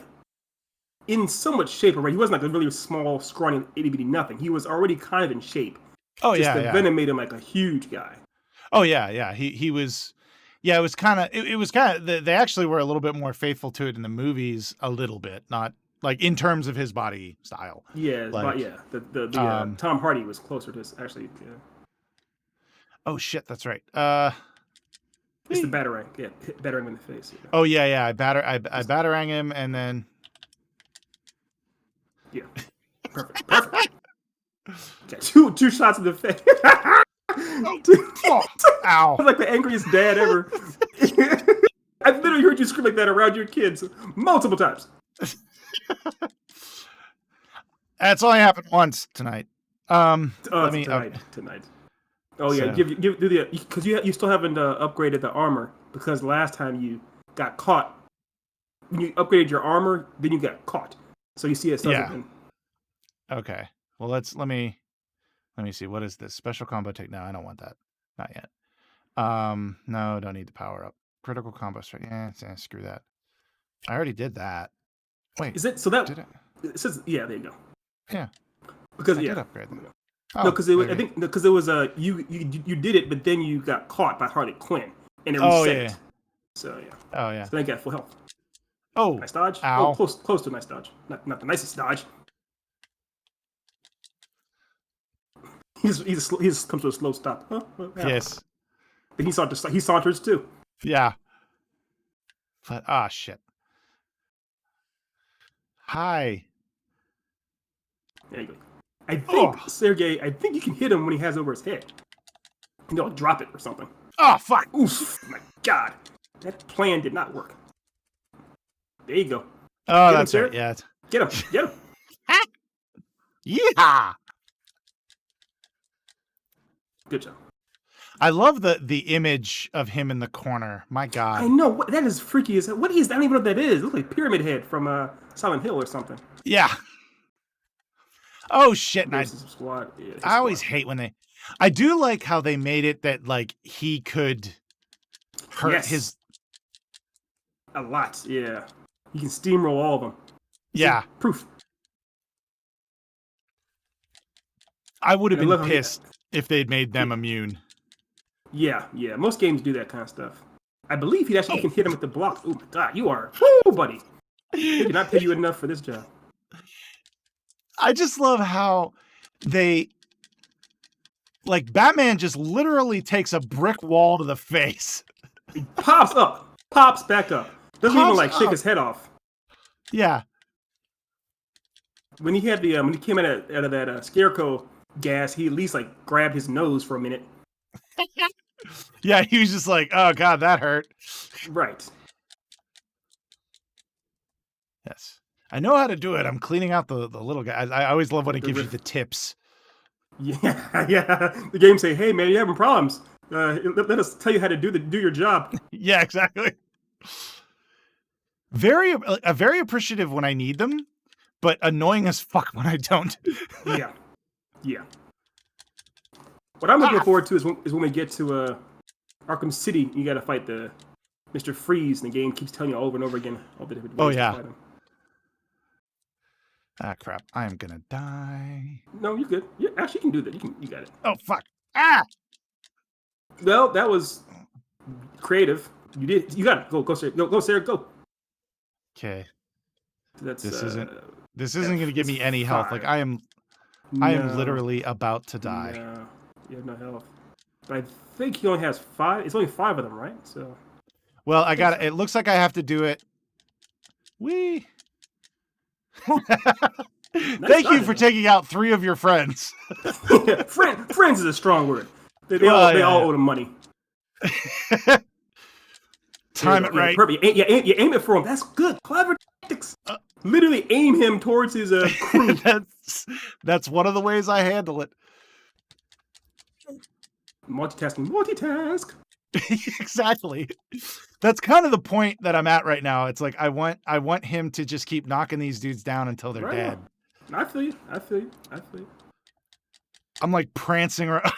[SPEAKER 1] in so much shape already? He wasn't like a really small, scrawny, itty bitty nothing. He was already kind of in shape.
[SPEAKER 2] Oh,
[SPEAKER 1] just the Venom made him like a huge guy.
[SPEAKER 2] Oh yeah. He was. Yeah, it was kind of. It was kind of. They actually were a little bit more faithful to it in the movies, a little bit, not like in terms of his body style.
[SPEAKER 1] Yeah,
[SPEAKER 2] like,
[SPEAKER 1] the Tom Hardy was closer to his, actually. Yeah.
[SPEAKER 2] Oh shit, that's right.
[SPEAKER 1] It's the batarang. Yeah, batarang in the face. Yeah.
[SPEAKER 2] Oh yeah. I batarang him, and then.
[SPEAKER 1] Yeah. Perfect. Okay, two shots in the face.
[SPEAKER 2] Ow!
[SPEAKER 1] I'm like the angriest dad ever. I've literally heard you scream like that around your kids multiple times.
[SPEAKER 2] That's only happened once tonight.
[SPEAKER 1] Tonight. Oh yeah, do the because you still haven't upgraded the armor, because last time you got caught. When you upgraded your armor, then you got caught. So you see it.
[SPEAKER 2] Okay. Well, let me see. What is this special combo take? No, I don't want that. Not yet. No, don't need the power up. Critical combo strike. Yeah, screw that. I already did that. Wait,
[SPEAKER 1] is it so that
[SPEAKER 2] did it?
[SPEAKER 1] It says there you go.
[SPEAKER 2] Yeah,
[SPEAKER 1] because
[SPEAKER 2] I did upgrade them.
[SPEAKER 1] Oh, no, because I think because it was you did it, but then you got caught by Harley Quinn and it reset.
[SPEAKER 2] Yeah.
[SPEAKER 1] So yeah.
[SPEAKER 2] Oh yeah.
[SPEAKER 1] So then you got full health.
[SPEAKER 2] Oh,
[SPEAKER 1] Nice dodge.
[SPEAKER 2] ow.
[SPEAKER 1] Oh, close to a nice dodge. Not the nicest dodge. He just comes to a slow stop. Huh?
[SPEAKER 2] Yes.
[SPEAKER 1] Then he saunters too.
[SPEAKER 2] Yeah. But shit. Hi.
[SPEAKER 1] There you go. I think
[SPEAKER 2] Oh.
[SPEAKER 1] Sergey. I think you can hit him when he has it over his head. And they'll drop it or something.
[SPEAKER 2] Oh fuck.
[SPEAKER 1] Oof! My God, that plan did not work. There you go.
[SPEAKER 2] Oh,
[SPEAKER 1] Get
[SPEAKER 2] that's
[SPEAKER 1] him,
[SPEAKER 2] right. Yeah.
[SPEAKER 1] Get him. Get him.
[SPEAKER 2] Yeah.
[SPEAKER 1] Good job.
[SPEAKER 2] I love the image of him in the corner. My God.
[SPEAKER 1] I know that is freaky as hell. What is that? I don't even know what that is. It looks like Pyramid Head from Silent Hill or something.
[SPEAKER 2] Yeah. Oh shit!
[SPEAKER 1] There's some squad. Yeah,
[SPEAKER 2] I always hate when they. I do like how they made it that like he could hurt his.
[SPEAKER 1] A lot. Yeah. You can steamroll all of them.
[SPEAKER 2] Yeah.
[SPEAKER 1] Proof.
[SPEAKER 2] I would have been pissed if they'd made them immune.
[SPEAKER 1] Yeah. Most games do that kind of stuff. I believe he actually can hit him with the block. Oh my God, you are, woo, buddy. They did not pay you enough for this job.
[SPEAKER 2] I just love how they, like, Batman just literally takes a brick wall to the face.
[SPEAKER 1] He pops up, pops back up. Doesn't even like shake his head off.
[SPEAKER 2] Yeah.
[SPEAKER 1] When he had the when he came out of that scarecrow gas, he at least like grabbed his nose for a minute.
[SPEAKER 2] Yeah, he was just like, "Oh God, that hurt."
[SPEAKER 1] Right.
[SPEAKER 2] Yes, I know how to do it. I'm cleaning out the little guy. I always love when it gives you the tips.
[SPEAKER 1] Yeah. The game say, "Hey man, you're having problems. Let us tell you how to do your job."
[SPEAKER 2] Yeah, exactly. Very appreciative when I need them, but annoying as fuck when I don't.
[SPEAKER 1] Yeah. What I'm looking forward to is when we get to Arkham City. You got to fight the Mr. Freeze, and the game keeps telling you over and over again all the different ways to fight him.
[SPEAKER 2] Ah, crap! I am gonna die.
[SPEAKER 1] No, you're good. Yeah, actually, you can do that. You got it.
[SPEAKER 2] Oh fuck! Ah!
[SPEAKER 1] Well, that was creative. You did. You got it. Go, Sarah. Go, Sarah. Go.
[SPEAKER 2] Okay.
[SPEAKER 1] This
[SPEAKER 2] isn't going to give me any health. Like I am literally about to die.
[SPEAKER 1] No, you have no health. But I think he only has 5. It's only 5 of them, right? So.
[SPEAKER 2] Well, I got it. It looks like I have to do it. Wee. Thank you for taking out 3 of your friends.
[SPEAKER 1] Friends is a strong word. They all owe them money.
[SPEAKER 2] Time it right.
[SPEAKER 1] Perfect. You aim it for him. That's good. Clever tactics. Literally aim him towards his crew.
[SPEAKER 2] That's one of the ways I handle it.
[SPEAKER 1] Multitask.
[SPEAKER 2] Exactly. That's kind of the point that I'm at right now. It's like I want him to just keep knocking these dudes down until they're dead.
[SPEAKER 1] I feel you.
[SPEAKER 2] I'm like prancing around.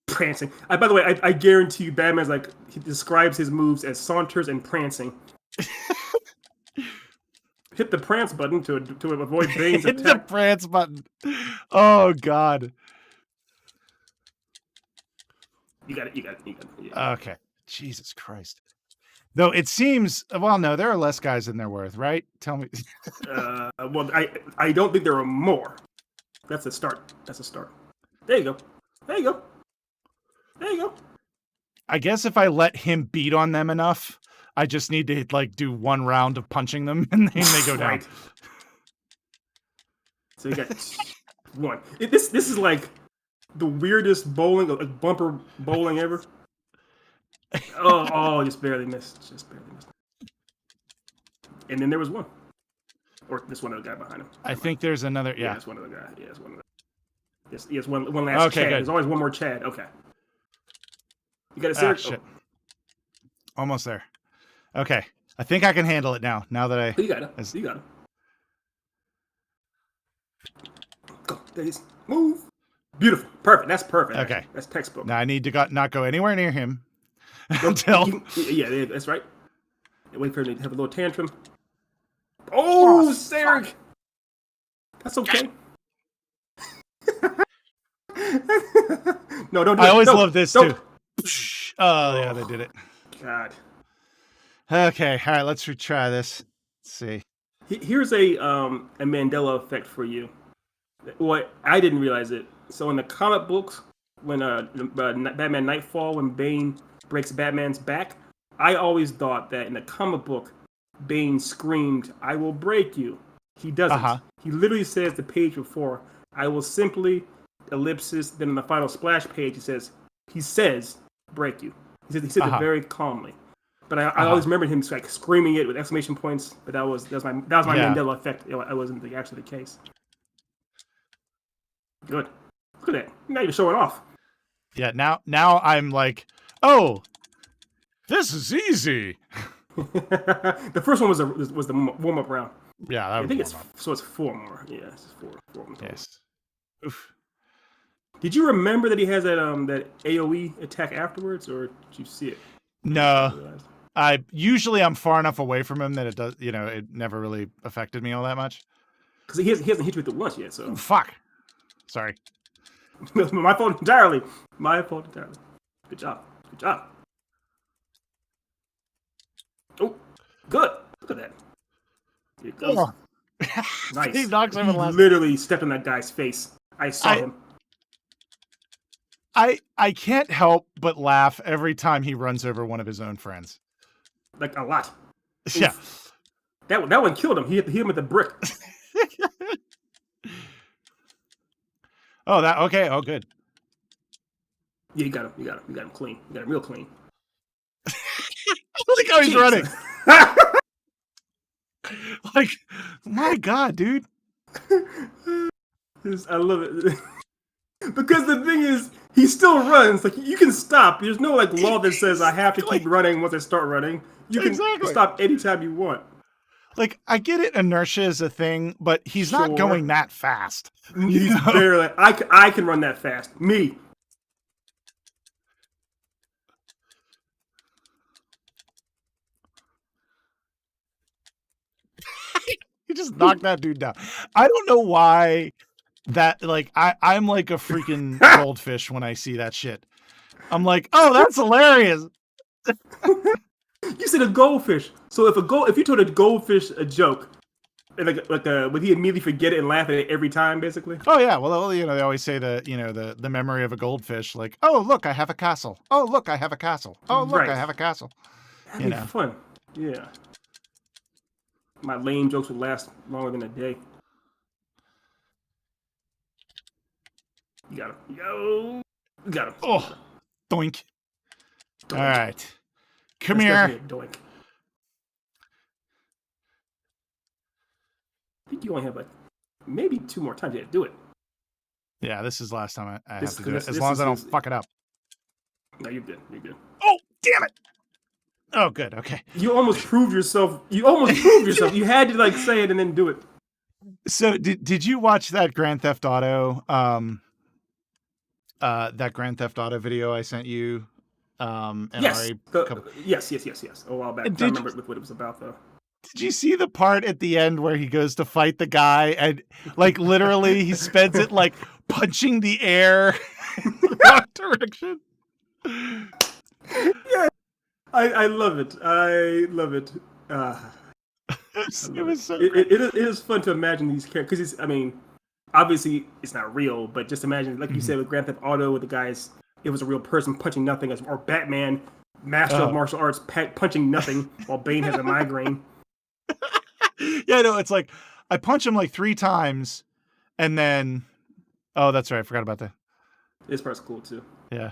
[SPEAKER 1] Prancing. By the way, I guarantee you, Batman's like he describes his moves as saunters and prancing. Hit the prance button to avoid Bane's attack.
[SPEAKER 2] Hit the prance button. Oh God.
[SPEAKER 1] You got it.
[SPEAKER 2] Yeah. Okay. Jesus Christ. Though it seems, well, no, there are less guys than there were, right? Tell me.
[SPEAKER 1] Well, I don't think there are more. That's a start. There you go.
[SPEAKER 2] I guess if I let him beat on them enough, I just need to like do 1 round of punching them and then they go down.
[SPEAKER 1] Right. So you got 1. This is like the weirdest bumper bowling ever. Oh, just barely missed. And then there was 1. Or this one other guy behind him.
[SPEAKER 2] I think there's another. Yeah,
[SPEAKER 1] there's one other guy. Yeah, there's one other. Yes, one last.
[SPEAKER 2] Okay,
[SPEAKER 1] Chad.
[SPEAKER 2] good.
[SPEAKER 1] There's always one more Chad. Okay. You got to see
[SPEAKER 2] shit. Almost there. Okay, I think I can handle it now. Now that I.
[SPEAKER 1] You got it. You got it. Go. There he is. Move. Beautiful. Perfect. That's perfect.
[SPEAKER 2] Okay.
[SPEAKER 1] Actually. That's textbook.
[SPEAKER 2] Now I need to not go anywhere near him. Until.
[SPEAKER 1] Yeah, that's right. Wait for him to have a little tantrum. Oh, Sarek! That's okay. No, don't do it.
[SPEAKER 2] I always love this too. Oh, yeah, they did it.
[SPEAKER 1] God.
[SPEAKER 2] Okay, all right, let's retry this. see.
[SPEAKER 1] Here's a Mandela effect for you. What I didn't realize it. So in the comic books, when Batman Nightfall, when Bane breaks Batman's back, I always thought that in the comic book, Bane screamed, "I will break you." He doesn't.
[SPEAKER 2] Uh-huh.
[SPEAKER 1] He literally says the page before, "I will simply ellipsis." Then in the final splash page, he says, "break you." He said it very calmly. But I always remembered him like screaming it with exclamation points. But that was my Mandela effect. It wasn't actually the case. Good. Look at that. You're not even showing off.
[SPEAKER 2] Yeah. Now I'm like, oh, this is easy.
[SPEAKER 1] The first one was the warm up round.
[SPEAKER 2] Yeah, that was
[SPEAKER 1] I think it's 4 more. Yeah, it's 4 more.
[SPEAKER 2] Yes. Oof.
[SPEAKER 1] Did you remember that he has that AOE attack afterwards, or did you see it?
[SPEAKER 2] No. I'm far enough away from him that it does. It never really affected me all that much.
[SPEAKER 1] Because he hasn't hit you with it once yet. So
[SPEAKER 2] fuck. Sorry.
[SPEAKER 1] My fault entirely. Good job. Oh, good. Look at that. Here it goes.
[SPEAKER 2] Oh.
[SPEAKER 1] Nice.
[SPEAKER 2] He knocks him in the last.
[SPEAKER 1] Literally stepped on that guy's face. I saw him.
[SPEAKER 2] I can't help but laugh every time he runs over one of his own friends.
[SPEAKER 1] Like a lot.
[SPEAKER 2] Yeah.
[SPEAKER 1] Oof. That one killed him. He hit him with a brick.
[SPEAKER 2] Oh, okay. Oh, good.
[SPEAKER 1] Yeah, you got him clean. You got him real clean.
[SPEAKER 2] Look how he's running. Like, my God, dude.
[SPEAKER 1] I love it. Because the thing is, he still runs. Like, you can stop. There's no law that says I have to keep running once I start running. You can stop anytime you want.
[SPEAKER 2] Like, I get it, inertia is a thing, but he's not going that fast.
[SPEAKER 1] He's barely. I can run that fast. Me.
[SPEAKER 2] He just knocked that dude down. I don't know why that, I'm like a freaking goldfish when I see that shit. I'm like, oh, that's hilarious.
[SPEAKER 1] You said a goldfish. So if you told a goldfish a joke, would he immediately forget it and laugh at it every time, basically?
[SPEAKER 2] Oh yeah, well, they always say the memory of a goldfish, like, oh look, I have a castle. Oh look, I have a castle. Oh look, I have a castle.
[SPEAKER 1] That'd be fun. Yeah. My lame jokes would last longer than a day. You got him. Yo. You got him.
[SPEAKER 2] Oh, doink. All right. Come here.
[SPEAKER 1] Doink. I think you only have maybe 2 more times to do it.
[SPEAKER 2] Yeah, this is the last time I have to do it. As long as I don't fuck it up.
[SPEAKER 1] No, you're good.
[SPEAKER 2] Oh, damn it. Oh, good. Okay.
[SPEAKER 1] You almost proved yourself. You had to say it and then do it.
[SPEAKER 2] So did you watch that Grand Theft Auto video I sent you?
[SPEAKER 1] Yes. Yes. A while back. I remember what it was about though.
[SPEAKER 2] Did you see the part at the end where he goes to fight the guy and literally he spends it punching the air in the wrong direction?
[SPEAKER 1] Yeah. I love it. It was so it is fun to imagine these characters because obviously it's not real, but just imagine you said with Grand Theft Auto with the guys, it was a real person punching nothing, or Batman, master of martial arts, punching nothing while Bane has a migraine.
[SPEAKER 2] Yeah, no, it's like I punch him 3 times, and then that's right, I forgot about that.
[SPEAKER 1] This part's cool too.
[SPEAKER 2] Yeah.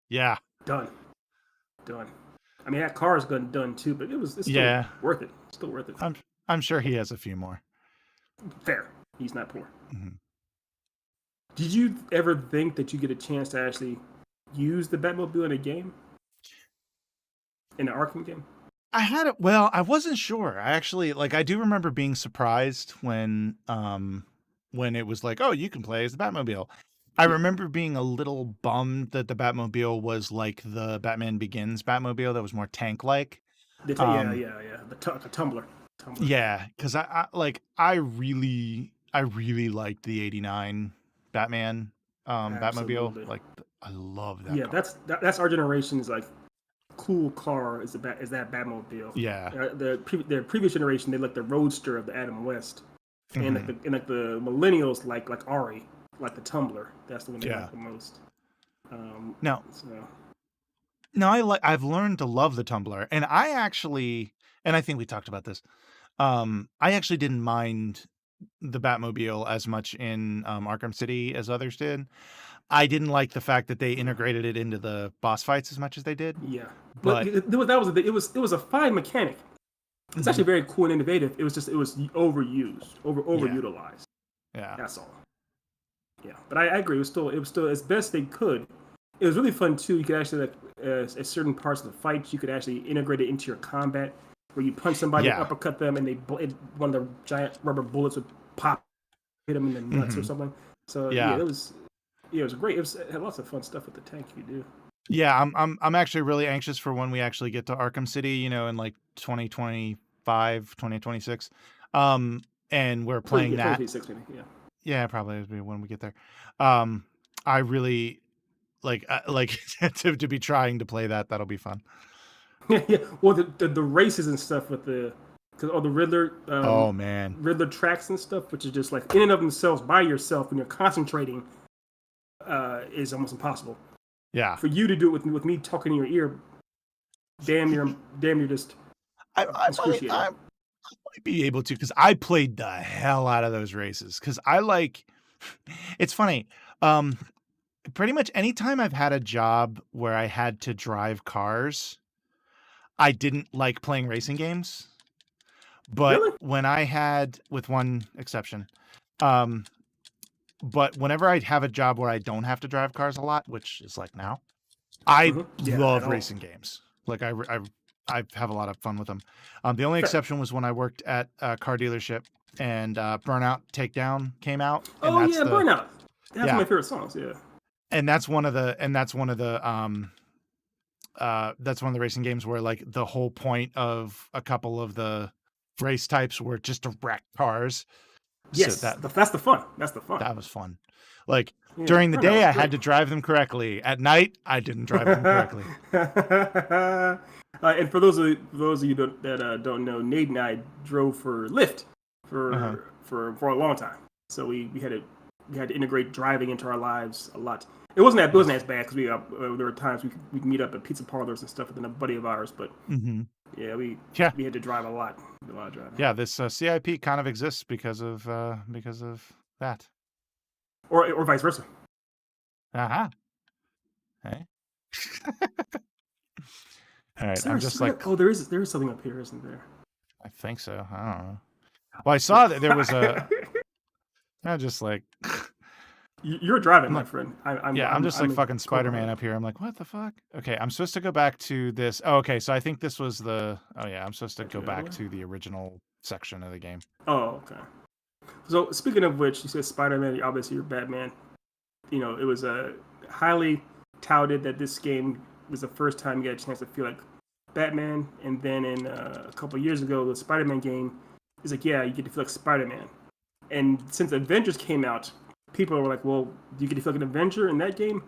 [SPEAKER 2] Yeah.
[SPEAKER 1] Done. That car is done too, but it's still worth it. Still worth it.
[SPEAKER 2] I'm sure he has a few more.
[SPEAKER 1] Fair. He's not poor.
[SPEAKER 2] Mm-hmm.
[SPEAKER 1] Did you ever think that you get a chance to actually use the Batmobile in a game? In the Arkham game?
[SPEAKER 2] I had it. Well, I wasn't sure. I actually I do remember being surprised when it was oh, you can play as the Batmobile. I remember being a little bummed that the Batmobile was like the Batman Begins Batmobile that was more tank-like. Um,
[SPEAKER 1] The Tumbler.
[SPEAKER 2] yeah, because I really liked the '89 Batman Batmobile.
[SPEAKER 1] Absolutely.
[SPEAKER 2] Like I love that
[SPEAKER 1] Yeah,
[SPEAKER 2] car.
[SPEAKER 1] that's our generation's like cool car is that Batmobile.
[SPEAKER 2] Yeah.
[SPEAKER 1] The previous generation they like the Roadster of the Adam West, and
[SPEAKER 2] Hmm.
[SPEAKER 1] the millennials like Ari, like the Tumbler. That's the one they
[SPEAKER 2] Yeah.
[SPEAKER 1] like the most. Um,
[SPEAKER 2] No,
[SPEAKER 1] so
[SPEAKER 2] no, I've learned to love the Tumblr, and I think we talked about this. I actually didn't mind the Batmobile as much in Arkham City as others did. I didn't like the fact that they integrated it into the boss fights as much as they did.
[SPEAKER 1] yeah, but
[SPEAKER 2] But
[SPEAKER 1] it was a fine mechanic. It's actually
[SPEAKER 2] Mhm.
[SPEAKER 1] very cool and innovative. It was overused,
[SPEAKER 2] Yeah,
[SPEAKER 1] overutilized.
[SPEAKER 2] yeah,
[SPEAKER 1] That's all. Yeah, but I agree. It was still as best they could. It was really fun too. You could actually like at certain parts of the fights, you could actually integrate it into your combat, where you punch somebody,
[SPEAKER 2] yeah.
[SPEAKER 1] uppercut them, and one of the giant rubber bullets would pop, hit them in the nuts or
[SPEAKER 2] Hmm.
[SPEAKER 1] something. So
[SPEAKER 2] Yeah,
[SPEAKER 1] it was great. It had lots of fun stuff with the tank you do.
[SPEAKER 2] yeah. I'm actually really anxious for when we actually get to Arkham City. In like 2025, 2026, and we're playing that.
[SPEAKER 1] 2026 maybe. Yeah.
[SPEAKER 2] Yeah, probably it'll be when we get there. Um, I really like to be trying to play that. That'll be fun.
[SPEAKER 1] Yeah, yeah. Well, the races and stuff with cause all the
[SPEAKER 2] Oh man,
[SPEAKER 1] Riddler tracks and stuff, which is just like in and of themselves by yourself when you're concentrating, is almost impossible.
[SPEAKER 2] yeah.
[SPEAKER 1] For you to do it with me talking in your ear, damn near just excruciating.
[SPEAKER 2] I might be able to because I played the hell out of those races because I like. It's funny. Um, Pretty much anytime I've had a job where I had to drive cars, I didn't like playing racing games. But
[SPEAKER 1] Really?
[SPEAKER 2] when I had, with one exception, um, but whenever I have a job where I don't have to drive cars a lot, which is like now, I
[SPEAKER 1] Yeah, at
[SPEAKER 2] love
[SPEAKER 1] all.
[SPEAKER 2] racing games. Like I have a lot of fun with them. The only
[SPEAKER 1] Fair.
[SPEAKER 2] exception was when I worked at a car dealership and Burnout Takedown came out, and
[SPEAKER 1] Oh yeah, Burnout. That's one of my
[SPEAKER 2] yeah,
[SPEAKER 1] favorite songs. Yeah.
[SPEAKER 2] and that's one of the racing games where like the whole point of a couple of the race types were just to wreck cars. So
[SPEAKER 1] Yes, that's the fun. That's the fun.
[SPEAKER 2] that was fun. Like
[SPEAKER 1] Yeah,
[SPEAKER 2] during the
[SPEAKER 1] Burnout
[SPEAKER 2] day,
[SPEAKER 1] was
[SPEAKER 2] I
[SPEAKER 1] great.
[SPEAKER 2] had to drive them correctly. At night, I didn't drive them correctly.
[SPEAKER 1] And for those of you that don't know, Nate and I drove for Lyft
[SPEAKER 2] Uh-huh.
[SPEAKER 1] for a long time. So we had to integrate driving into our lives a lot. It wasn't as bad because there were times we could meet up at pizza parlors and stuff with a buddy of ours. But
[SPEAKER 2] Mm-hmm.
[SPEAKER 1] yeah,
[SPEAKER 2] Yeah,
[SPEAKER 1] we had to drive a lot driving,
[SPEAKER 2] yeah. This CIP kind of exists because of that.
[SPEAKER 1] or vice versa.
[SPEAKER 2] Uh-huh. Hey. All right.
[SPEAKER 1] Is there
[SPEAKER 2] I'm
[SPEAKER 1] a
[SPEAKER 2] just
[SPEAKER 1] certain,
[SPEAKER 2] like,
[SPEAKER 1] oh there is something up here, isn't there?
[SPEAKER 2] I think so. I don't know. Well, I saw that there was a. I just like,
[SPEAKER 1] You're driving,
[SPEAKER 2] I'm
[SPEAKER 1] my
[SPEAKER 2] like,
[SPEAKER 1] friend.
[SPEAKER 2] yeah, I'm just like
[SPEAKER 1] a
[SPEAKER 2] fucking
[SPEAKER 1] co-pilot.
[SPEAKER 2] Spider-Man up here. I'm like, what the fuck? Okay, I'm supposed to go back to this. Oh, okay. So I think this was the. Oh yeah, I'm supposed to
[SPEAKER 1] Got you
[SPEAKER 2] go
[SPEAKER 1] the other
[SPEAKER 2] back
[SPEAKER 1] way.
[SPEAKER 2] to the original section of the game.
[SPEAKER 1] Oh, okay. So speaking of which, you said Spider-Man. Obviously, you're Batman. It was highly touted that this game was the first time you got a chance to feel like Batman. And then a couple years ago, the Spider-Man game is like, yeah, you get to feel like Spider-Man. And since Avengers came out, people were like, well, do you get to feel like an Avenger in that game?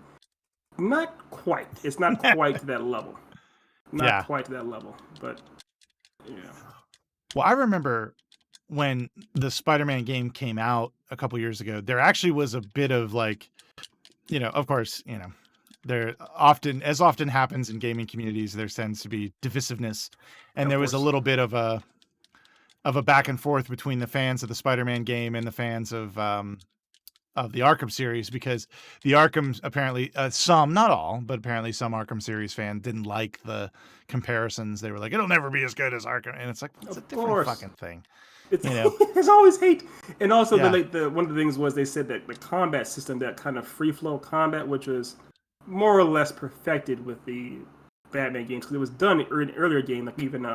[SPEAKER 1] Not quite. It's not quite to that level. Not
[SPEAKER 2] Yeah.
[SPEAKER 1] quite to that level. But yeah.
[SPEAKER 2] Well, I remember when the Spider-Man game came out a couple years ago, there actually was a bit of like, of course, there often happens in gaming communities, there tends to be divisiveness, and
[SPEAKER 1] Of
[SPEAKER 2] there was a
[SPEAKER 1] course.
[SPEAKER 2] little bit of a back and forth between the fans of the Spider-Man game and the fans of the Arkham series, because the Arkham apparently some, not all, but apparently some Arkham series fan didn't like the comparisons. They were like, it'll never be as good as Arkham, and it's like, it's a
[SPEAKER 1] Of
[SPEAKER 2] different
[SPEAKER 1] course.
[SPEAKER 2] fucking thing,
[SPEAKER 1] It's
[SPEAKER 2] you know?
[SPEAKER 1] it's always hate, and also
[SPEAKER 2] Yeah.
[SPEAKER 1] the one of the things was they said that the combat system, that kind of free flow combat, which was more or less perfected with the Batman games, because it was done in an earlier game, like even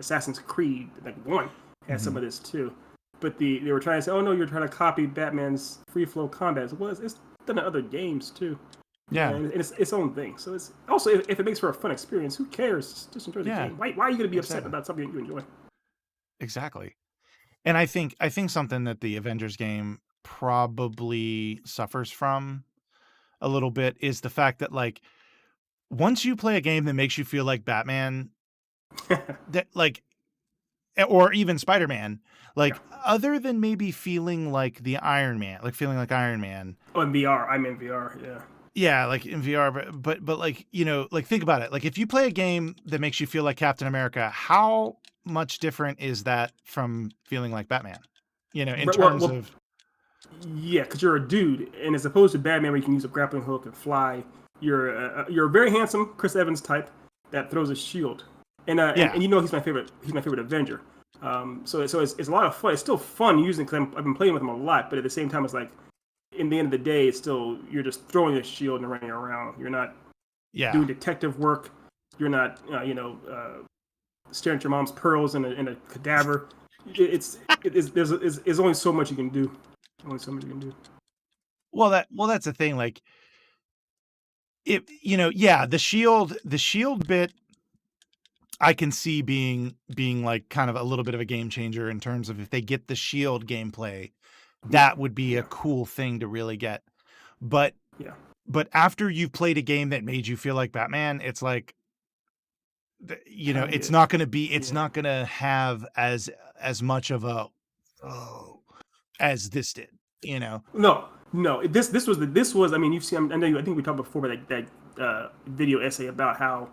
[SPEAKER 1] Assassin's Creed, like one had some of this too. But they were trying to say, oh no, you're trying to copy Batman's free flow combat. Well, it's done in other games too. Yeah,
[SPEAKER 2] Yeah,
[SPEAKER 1] and it's its own thing. So it's also if it makes for a fun experience, who cares? Just enjoy the
[SPEAKER 2] yeah,
[SPEAKER 1] game. Why are you going to be upset
[SPEAKER 2] exactly,
[SPEAKER 1] about something that you enjoy?
[SPEAKER 2] exactly. And I think something that the Avengers game probably suffers from a little bit is the fact that, like, once you play a game that makes you feel like Batman, that like or even Spider-Man,
[SPEAKER 1] Yeah.
[SPEAKER 2] like, other than maybe feeling like the Iron Man, like, feeling like Iron Man.
[SPEAKER 1] Oh, in VR. I'm in VR. Yeah.
[SPEAKER 2] Yeah, like, in VR, but, like, like, think about it, like, if you play a game that makes you feel like Captain America, how much different is that from feeling like Batman? In terms
[SPEAKER 1] Well,
[SPEAKER 2] of
[SPEAKER 1] yeah, because you're a dude, and as opposed to Batman, where you can use a grappling hook and fly, you're a very handsome Chris Evans type that throws a shield, and
[SPEAKER 2] yeah,
[SPEAKER 1] you know he's my favorite. He's my favorite Avenger. So it's a lot of fun. It's still fun using because I've been playing with him a lot, but at the same time, it's like in the end of the day, it's still you're just throwing a shield and running around. You're not
[SPEAKER 2] yeah.
[SPEAKER 1] doing detective work. You're not staring at your mom's pearls in a cadaver. There's only so much you can do. Only so much you can do.
[SPEAKER 2] Well, that's the thing, like, yeah, the shield bit, I can see being, like, kind of a little bit of a game changer in terms of if they get the shield gameplay,
[SPEAKER 1] Yeah,
[SPEAKER 2] that would be a
[SPEAKER 1] yeah,
[SPEAKER 2] cool thing to really get. But
[SPEAKER 1] yeah.
[SPEAKER 2] but after you've played a game that made you feel like Batman, it's like, it's
[SPEAKER 1] Yeah,
[SPEAKER 2] not gonna be it's
[SPEAKER 1] yeah.
[SPEAKER 2] not gonna have as much of a, "Oh," as this did, you know?
[SPEAKER 1] No, no. This was. I mean, you've seen. I know. I think we talked before about that video essay about how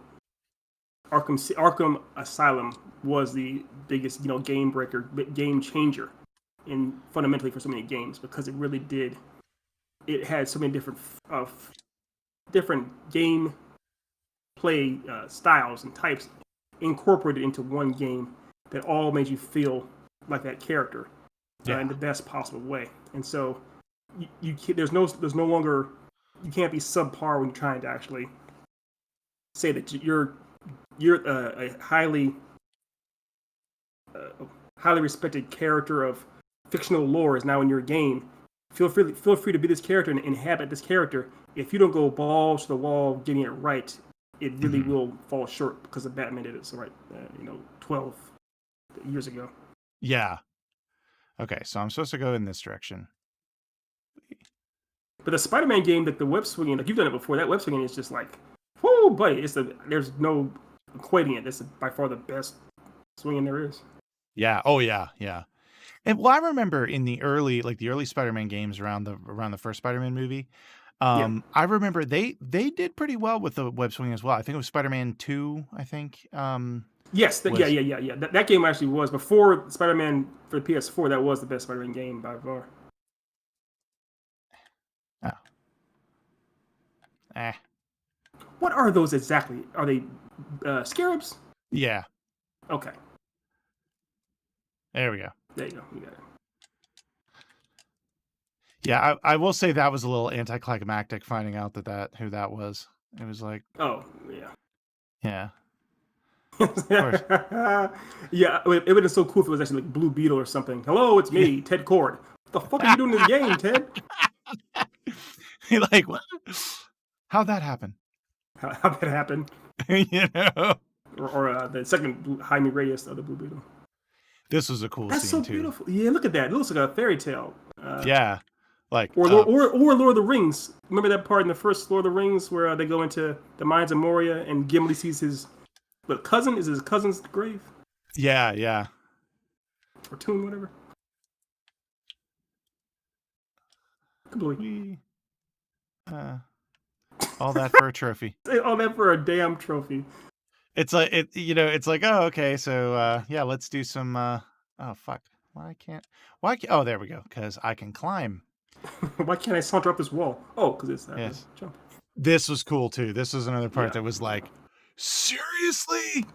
[SPEAKER 1] Arkham Asylum was the biggest game breaker, game changer, in fundamentally for so many games because it really did. It had so many different game play styles and types incorporated into one game that all made you feel like that character in
[SPEAKER 2] Yeah.
[SPEAKER 1] the best possible way. And so you can't, there's no longer you can't be subpar when you're trying to actually say that you're a highly respected character of fictional lore is now in your game. Feel free to be this character and inhabit this character. If you don't go balls to the wall getting it right, it really
[SPEAKER 2] Mhm.
[SPEAKER 1] will fall short because the Batman did it so right 12 years ago.
[SPEAKER 2] Yeah. Okay, so I'm supposed to go in this direction.
[SPEAKER 1] But the Spider-Man game, like the web swinging, like you've done it before, that web swinging is just like, whoo, buddy! There's no equating it. This is by far the best swinging there is.
[SPEAKER 2] Yeah. Oh, yeah, yeah. And well, I remember in the early Spider-Man games around the first Spider-Man movie,
[SPEAKER 1] Yeah.
[SPEAKER 2] I remember they did pretty well with the web swinging as well. I think it was Spider-Man 2, I think,
[SPEAKER 1] Yes. Yeah.
[SPEAKER 2] was
[SPEAKER 1] Yeah. Yeah. Yeah. That game actually was before Spider-Man for the PS4. That was the best Spider-Man game by far.
[SPEAKER 2] oh, eh,
[SPEAKER 1] What are those exactly? Are they scarabs?
[SPEAKER 2] yeah,
[SPEAKER 1] Okay.
[SPEAKER 2] there we go.
[SPEAKER 1] There you go. You got it.
[SPEAKER 2] Yeah, I will say that was a little anticlimactic finding out that who that was. It was like,
[SPEAKER 1] Oh yeah.
[SPEAKER 2] yeah, of course.
[SPEAKER 1] Yeah, it would have been so cool if it was actually like Blue Beetle or something. Hello, it's me, Ted Cord. What the fuck are you doing in the game, Ted?
[SPEAKER 2] You're like, what? How'd that happen?
[SPEAKER 1] How that happened?
[SPEAKER 2] you know,
[SPEAKER 1] Or the second Jaime Reyes of the Blue Beetle.
[SPEAKER 2] this was a cool
[SPEAKER 1] That's so
[SPEAKER 2] scene too.
[SPEAKER 1] beautiful. Yeah, look at that. It looks like a fairy tale.
[SPEAKER 2] Yeah, like,
[SPEAKER 1] Or Lord of the Rings. Remember that part in the first Lord of the Rings where they go into the mines of Moria and Gimli sees his cousin? Is his cousin's grave
[SPEAKER 2] yeah, yeah.
[SPEAKER 1] or tomb, whatever? Completely.
[SPEAKER 2] We all that for a trophy.
[SPEAKER 1] All that for a damn trophy.
[SPEAKER 2] It's like it's like, oh, okay, so yeah, let's do some oh fuck. Oh, there we go, because I can climb.
[SPEAKER 1] Why can't I saunter up this wall? Oh, because it's that
[SPEAKER 2] Yes.
[SPEAKER 1] jump.
[SPEAKER 2] This was cool too. This was another part
[SPEAKER 1] Yeah,
[SPEAKER 2] that was like, seriously?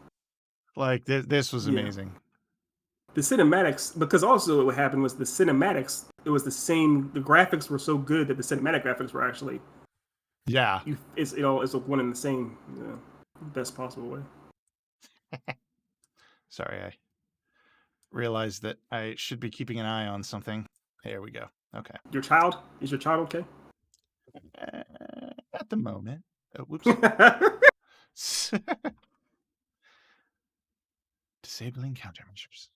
[SPEAKER 2] Like this was
[SPEAKER 1] yeah.
[SPEAKER 2] amazing.
[SPEAKER 1] The cinematics, because also what happened was the cinematics. It was the same. The graphics were so good that the cinematic graphics were actually
[SPEAKER 2] Yeah.
[SPEAKER 1] it's one in the same best possible way.
[SPEAKER 2] Sorry, I realized that I should be keeping an eye on something. There we go. Okay.
[SPEAKER 1] Your child is your child okay?
[SPEAKER 2] at the moment. Oh, whoops. Disabling countermeasures.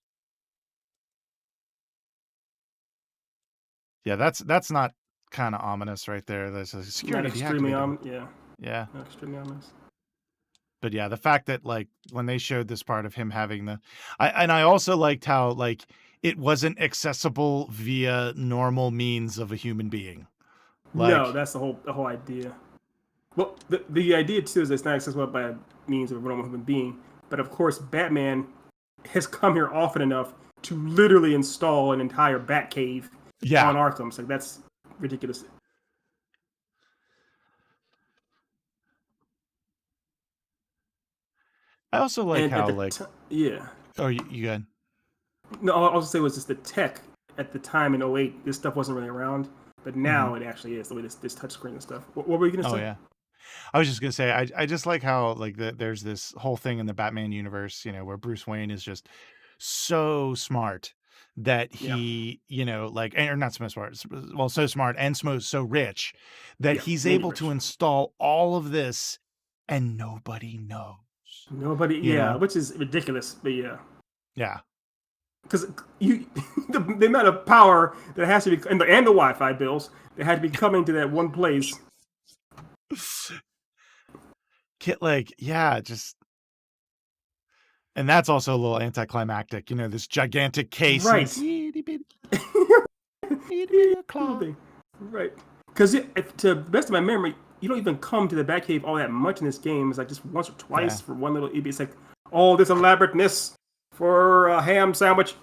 [SPEAKER 2] Yeah, that's not kind of ominous right there. There's a security
[SPEAKER 1] Not extremely
[SPEAKER 2] deactivated.
[SPEAKER 1] yeah,
[SPEAKER 2] Yeah.
[SPEAKER 1] not extremely ominous.
[SPEAKER 2] But yeah, the fact that like when they showed this part of him having I also liked how like it wasn't accessible via normal means of a human being.
[SPEAKER 1] No,
[SPEAKER 2] Like,
[SPEAKER 1] that's the whole idea. Well, the idea too is it's not accessible by means of a normal human being, but of course, Batman has come here often enough to literally install an entire Batcave
[SPEAKER 2] yeah.
[SPEAKER 1] on Arkham. So that's ridiculous.
[SPEAKER 2] I also like
[SPEAKER 1] And at
[SPEAKER 2] how
[SPEAKER 1] the
[SPEAKER 2] like
[SPEAKER 1] yeah,
[SPEAKER 2] oh you good.
[SPEAKER 1] no, all I'll say was just the tech at the time in '08. This stuff wasn't really around, but
[SPEAKER 2] Mm-hmm.
[SPEAKER 1] now it actually is the way this touchscreen and stuff. What were you gonna
[SPEAKER 2] Oh
[SPEAKER 1] say?
[SPEAKER 2] yeah. I was just gonna say I just like how like there's this whole thing in the Batman universe, where Bruce Wayne is just so smart that
[SPEAKER 1] Yeah,
[SPEAKER 2] he, like or not so smart, well, so smart and so rich that
[SPEAKER 1] yeah,
[SPEAKER 2] he's
[SPEAKER 1] Randy
[SPEAKER 2] able to
[SPEAKER 1] Rich.
[SPEAKER 2] install all of this and nobody knows.
[SPEAKER 1] Nobody,
[SPEAKER 2] You
[SPEAKER 1] yeah,
[SPEAKER 2] know?
[SPEAKER 1] which is ridiculous, but yeah.
[SPEAKER 2] Yeah.
[SPEAKER 1] Because you the amount of power that has to be and the Wi-Fi bills that had to be coming to that one place.
[SPEAKER 2] Kit like, yeah, just and that's also a little anticlimactic, this gigantic case and this
[SPEAKER 1] Right.
[SPEAKER 2] itty bitty claw.
[SPEAKER 1] Right. Because to the best of my memory, you don't even come to the Batcave all that much in this game. It's like just once or
[SPEAKER 2] Yeah.
[SPEAKER 1] twice for one little. It's like all this elaborateness for a ham sandwich.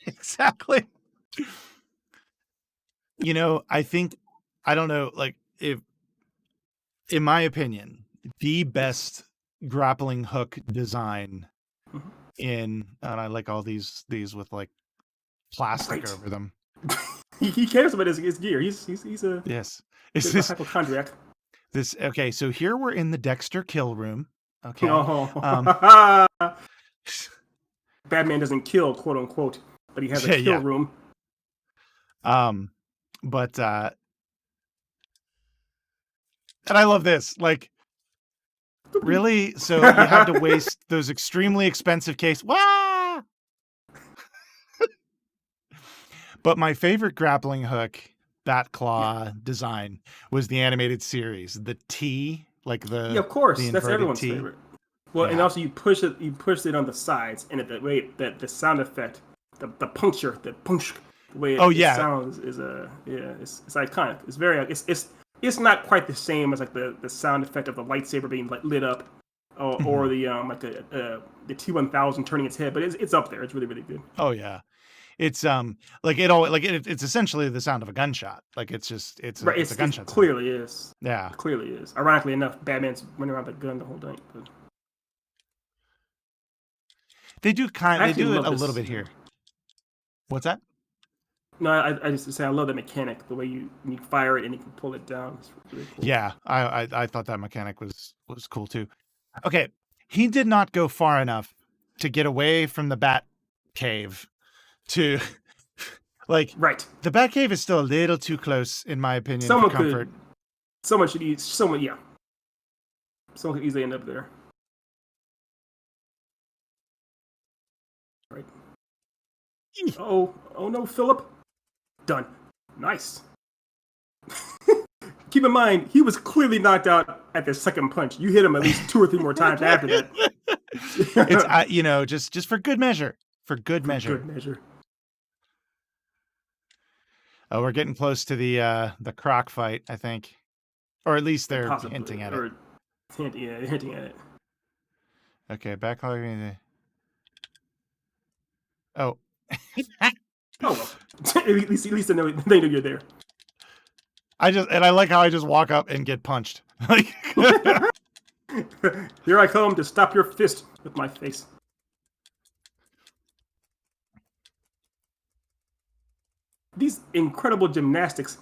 [SPEAKER 2] Exactly. I don't know, like if in my opinion, the best grappling hook design and I like all these with like plastic
[SPEAKER 1] Right.
[SPEAKER 2] over them.
[SPEAKER 1] He cares about his gear. He's a
[SPEAKER 2] Yes.
[SPEAKER 1] bit
[SPEAKER 2] Is
[SPEAKER 1] of a
[SPEAKER 2] this
[SPEAKER 1] hypochondriac.
[SPEAKER 2] okay, so here we're in the Dexter kill room. Okay.
[SPEAKER 1] Oh. Batman doesn't kill, quote unquote, but he has a kill
[SPEAKER 2] Yeah.
[SPEAKER 1] room.
[SPEAKER 2] But and I love this. Like, really? So you had to waste those extremely expensive case. Wah! But my favorite grappling hook, Bat Claw design was the animated series. The T, like
[SPEAKER 1] Yeah,
[SPEAKER 2] the
[SPEAKER 1] of course, that's
[SPEAKER 2] inverted
[SPEAKER 1] everyone's
[SPEAKER 2] T.
[SPEAKER 1] favorite. Well, and
[SPEAKER 2] Yeah.
[SPEAKER 1] also you push it on the sides, and the way that the sound effect, the puncture, the punch, the way
[SPEAKER 2] Oh
[SPEAKER 1] it
[SPEAKER 2] yeah.
[SPEAKER 1] sounds is yeah, it's iconic. It's very it's not quite the same as like the sound effect of the lightsaber being like lit up, or the like the T-1000 turning its head, but it's up there. It's really good.
[SPEAKER 2] Oh yeah. It's it's essentially the sound of a gunshot. Like it's just it's
[SPEAKER 1] Right,
[SPEAKER 2] a
[SPEAKER 1] it
[SPEAKER 2] gunshot sound.
[SPEAKER 1] clearly is.
[SPEAKER 2] Yeah.
[SPEAKER 1] It clearly is. Ironically enough, Batman's running around with a gun the whole time. But
[SPEAKER 2] They do
[SPEAKER 1] I
[SPEAKER 2] they
[SPEAKER 1] actually
[SPEAKER 2] do it
[SPEAKER 1] love
[SPEAKER 2] a
[SPEAKER 1] this.
[SPEAKER 2] little bit here. What's that?
[SPEAKER 1] No, I just say I love the mechanic, the way you fire it and you can pull it down. It's really cool.
[SPEAKER 2] Yeah, I thought that mechanic was cool too. Okay, he did not go far enough to get away from the Bat Cave to like
[SPEAKER 1] Right.
[SPEAKER 2] the Bat Cave is still a little too close in my opinion
[SPEAKER 1] Someone
[SPEAKER 2] for comfort.
[SPEAKER 1] someone should eat. Yeah. Someone could easily end up there. Right. Oh no, Philip. Done. Nice. Keep in mind, he was clearly knocked out at the second punch. You hit him at least 2 or 3 more times after that.
[SPEAKER 2] It's just for good measure. For good measure.
[SPEAKER 1] Good measure.
[SPEAKER 2] Oh, we're getting close to the croc fight, I think. Or at least they're
[SPEAKER 1] Possibly,
[SPEAKER 2] hinting at
[SPEAKER 1] or
[SPEAKER 2] it.
[SPEAKER 1] hinting at it.
[SPEAKER 2] Okay, backlog. Oh.
[SPEAKER 1] Oh well. at least they know you're there.
[SPEAKER 2] I like how I just walk up and get punched. Like
[SPEAKER 1] Here I come to stop your fist with my face. These incredible gymnastics,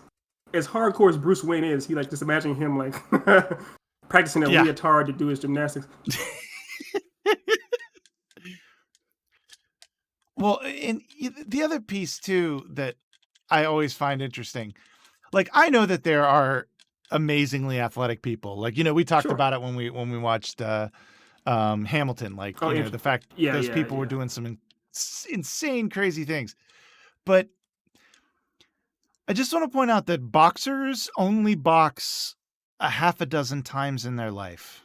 [SPEAKER 1] as hardcore as Bruce Wayne is, he like just imagining him like practicing a leotard to do his gymnastics.
[SPEAKER 2] Well, and the other piece too that I always find interesting, like I know that there are amazingly athletic people. Like, we talked
[SPEAKER 1] Sure.
[SPEAKER 2] about it when we watched Hamilton. Like,
[SPEAKER 1] Oh,
[SPEAKER 2] the fact
[SPEAKER 1] yeah,
[SPEAKER 2] those
[SPEAKER 1] yeah,
[SPEAKER 2] people were
[SPEAKER 1] yeah.
[SPEAKER 2] doing some insane, crazy things. But I just want to point out that boxers only box a half a dozen times in their life.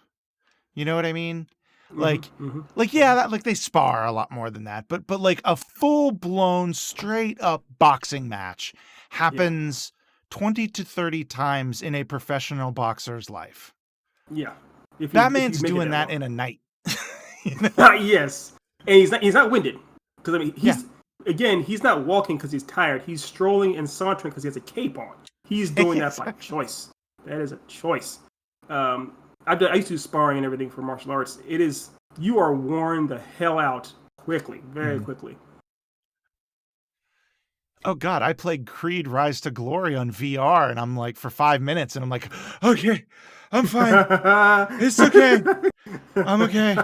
[SPEAKER 2] You know what I mean?
[SPEAKER 1] Hmm.
[SPEAKER 2] Like,
[SPEAKER 1] Hmm.
[SPEAKER 2] yeah, like they spar a lot more than that, but like a full blown straight up boxing match
[SPEAKER 1] Yeah,
[SPEAKER 2] happens 20 to 30 times in a professional boxer's life.
[SPEAKER 1] yeah. If you
[SPEAKER 2] Batman's
[SPEAKER 1] make it
[SPEAKER 2] doing
[SPEAKER 1] that
[SPEAKER 2] that
[SPEAKER 1] long.
[SPEAKER 2] in a night. You know?
[SPEAKER 1] Yes, and he's not winded because I mean
[SPEAKER 2] Yeah,
[SPEAKER 1] he's not walking because he's tired. He's strolling and sauntering because he has a cape on. He's doing that by
[SPEAKER 2] exactly.
[SPEAKER 1] choice. That is a choice. Um, I used to do sparring and everything for martial arts. It is you are worn the hell out quickly, very
[SPEAKER 2] Mhm.
[SPEAKER 1] quickly.
[SPEAKER 2] Oh God, I played Creed Rise to Glory on VR and I'm like for 5 minutes and I'm like, okay, I'm fine. It's okay. I'm okay.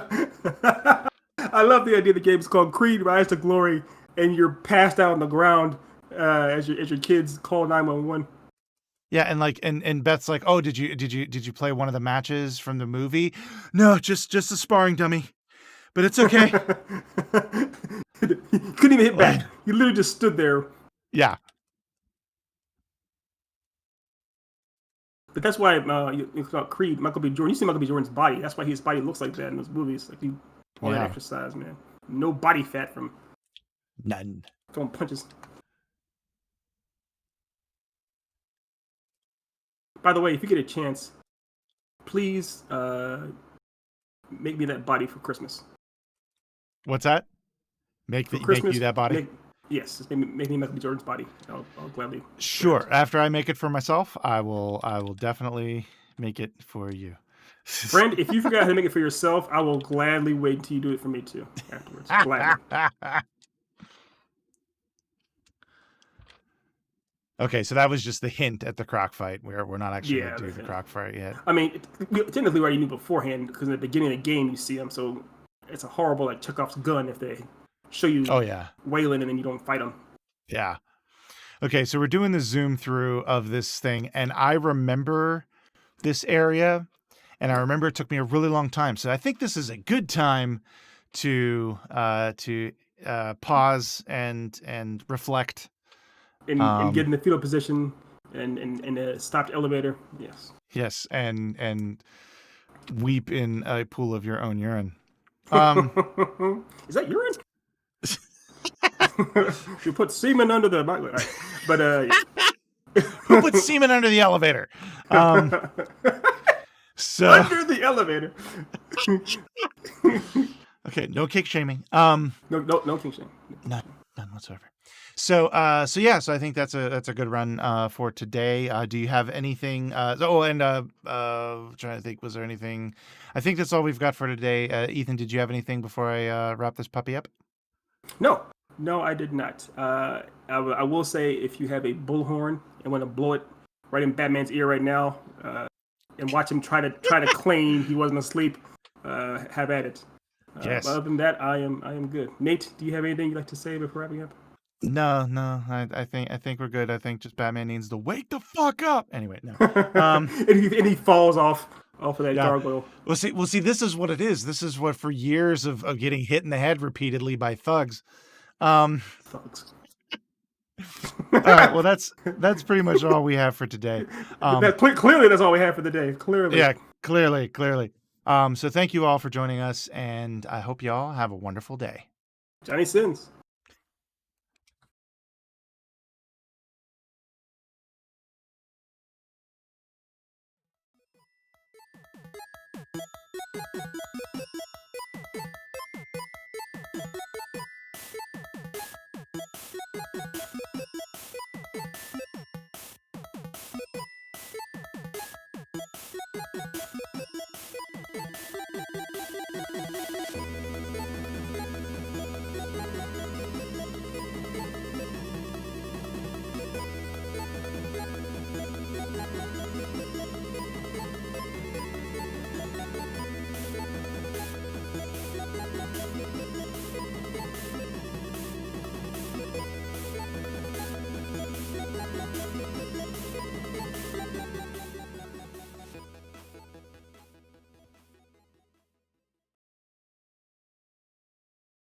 [SPEAKER 1] I love the idea the game is called Creed Rise to Glory, and you're passed out on the ground as your kids call 911.
[SPEAKER 2] Yeah, and like and Beth's like, "Oh, did you play one of the matches from the movie?" No, just a sparring dummy. But it's okay.
[SPEAKER 1] Couldn't even hit
[SPEAKER 2] Like,
[SPEAKER 1] back. You literally just stood there.
[SPEAKER 2] yeah.
[SPEAKER 1] But that's why you call Creed, Michael B. Jordan. You see Michael B. Jordan's body. That's why his body looks like that in those movies. Like all that
[SPEAKER 2] Yeah.
[SPEAKER 1] exercise, man. No body fat from
[SPEAKER 2] None.
[SPEAKER 1] throwing punches. By the way, if you get a chance, please make me that body for Christmas.
[SPEAKER 2] What's that?
[SPEAKER 1] For
[SPEAKER 2] Make you
[SPEAKER 1] Christmas,
[SPEAKER 2] that body?
[SPEAKER 1] yes, just make me Michael B. Jordan's body. I'll gladly wear
[SPEAKER 2] Sure.
[SPEAKER 1] it.
[SPEAKER 2] After I make it for myself, I will definitely make it for you.
[SPEAKER 1] Friend, if you forgot how to make it for yourself, I will gladly wait until you do it for me too afterwards. Gladly.
[SPEAKER 2] Okay, so that was just the hint at the croc fight. We're not actually going
[SPEAKER 1] Yeah.
[SPEAKER 2] to do the croc fight yet.
[SPEAKER 1] I mean, technically, we already knew beforehand because in the beginning of the game you see him. So it's a horrible like Chekhov's gun if they show you
[SPEAKER 2] Oh yeah.
[SPEAKER 1] Waylon and then you don't fight him.
[SPEAKER 2] Yeah. Okay, so we're doing the zoom through of this thing and I remember this area and I remember it took me a really long time. So I think this is a good time to pause and reflect.
[SPEAKER 1] And get in the fetal position and a stopped elevator. Yes.
[SPEAKER 2] Yes, and weep in a pool of your own urine.
[SPEAKER 1] Is that urine? You put semen under the right. But
[SPEAKER 2] Who put semen under the elevator? So
[SPEAKER 1] under the elevator.
[SPEAKER 2] okay, no kick shaming.
[SPEAKER 1] No king shame.
[SPEAKER 2] None whatsoever. So yeah, so I think that's a good run for today. Do you have anything? Trying to think, was there anything? I think that's all we've got for today. Ethan, did you have anything before I wrap this puppy up?
[SPEAKER 1] No, I did not. I will say if you have a bullhorn and want to blow it right in Batman's ear right now, and watch him try to claim he wasn't asleep, have at it.
[SPEAKER 2] Yes.
[SPEAKER 1] Other than that, I am good. Nate, do you have anything you'd like to say before wrapping up?
[SPEAKER 2] No. I think we're good. I think just Batman needs to wake the fuck up. Anyway, no.
[SPEAKER 1] And he falls off of that
[SPEAKER 2] Yeah.
[SPEAKER 1] gargoyle.
[SPEAKER 2] Well, see, this is what it is. This is what for years of getting hit in the head repeatedly by thugs.
[SPEAKER 1] Thugs.
[SPEAKER 2] All right. Well, that's pretty much all we have for today.
[SPEAKER 1] Clearly, that's all we have for the day. Clearly.
[SPEAKER 2] Yeah, clearly. So thank you all for joining us, and I hope you all have a wonderful day.
[SPEAKER 1] Johnny Sins.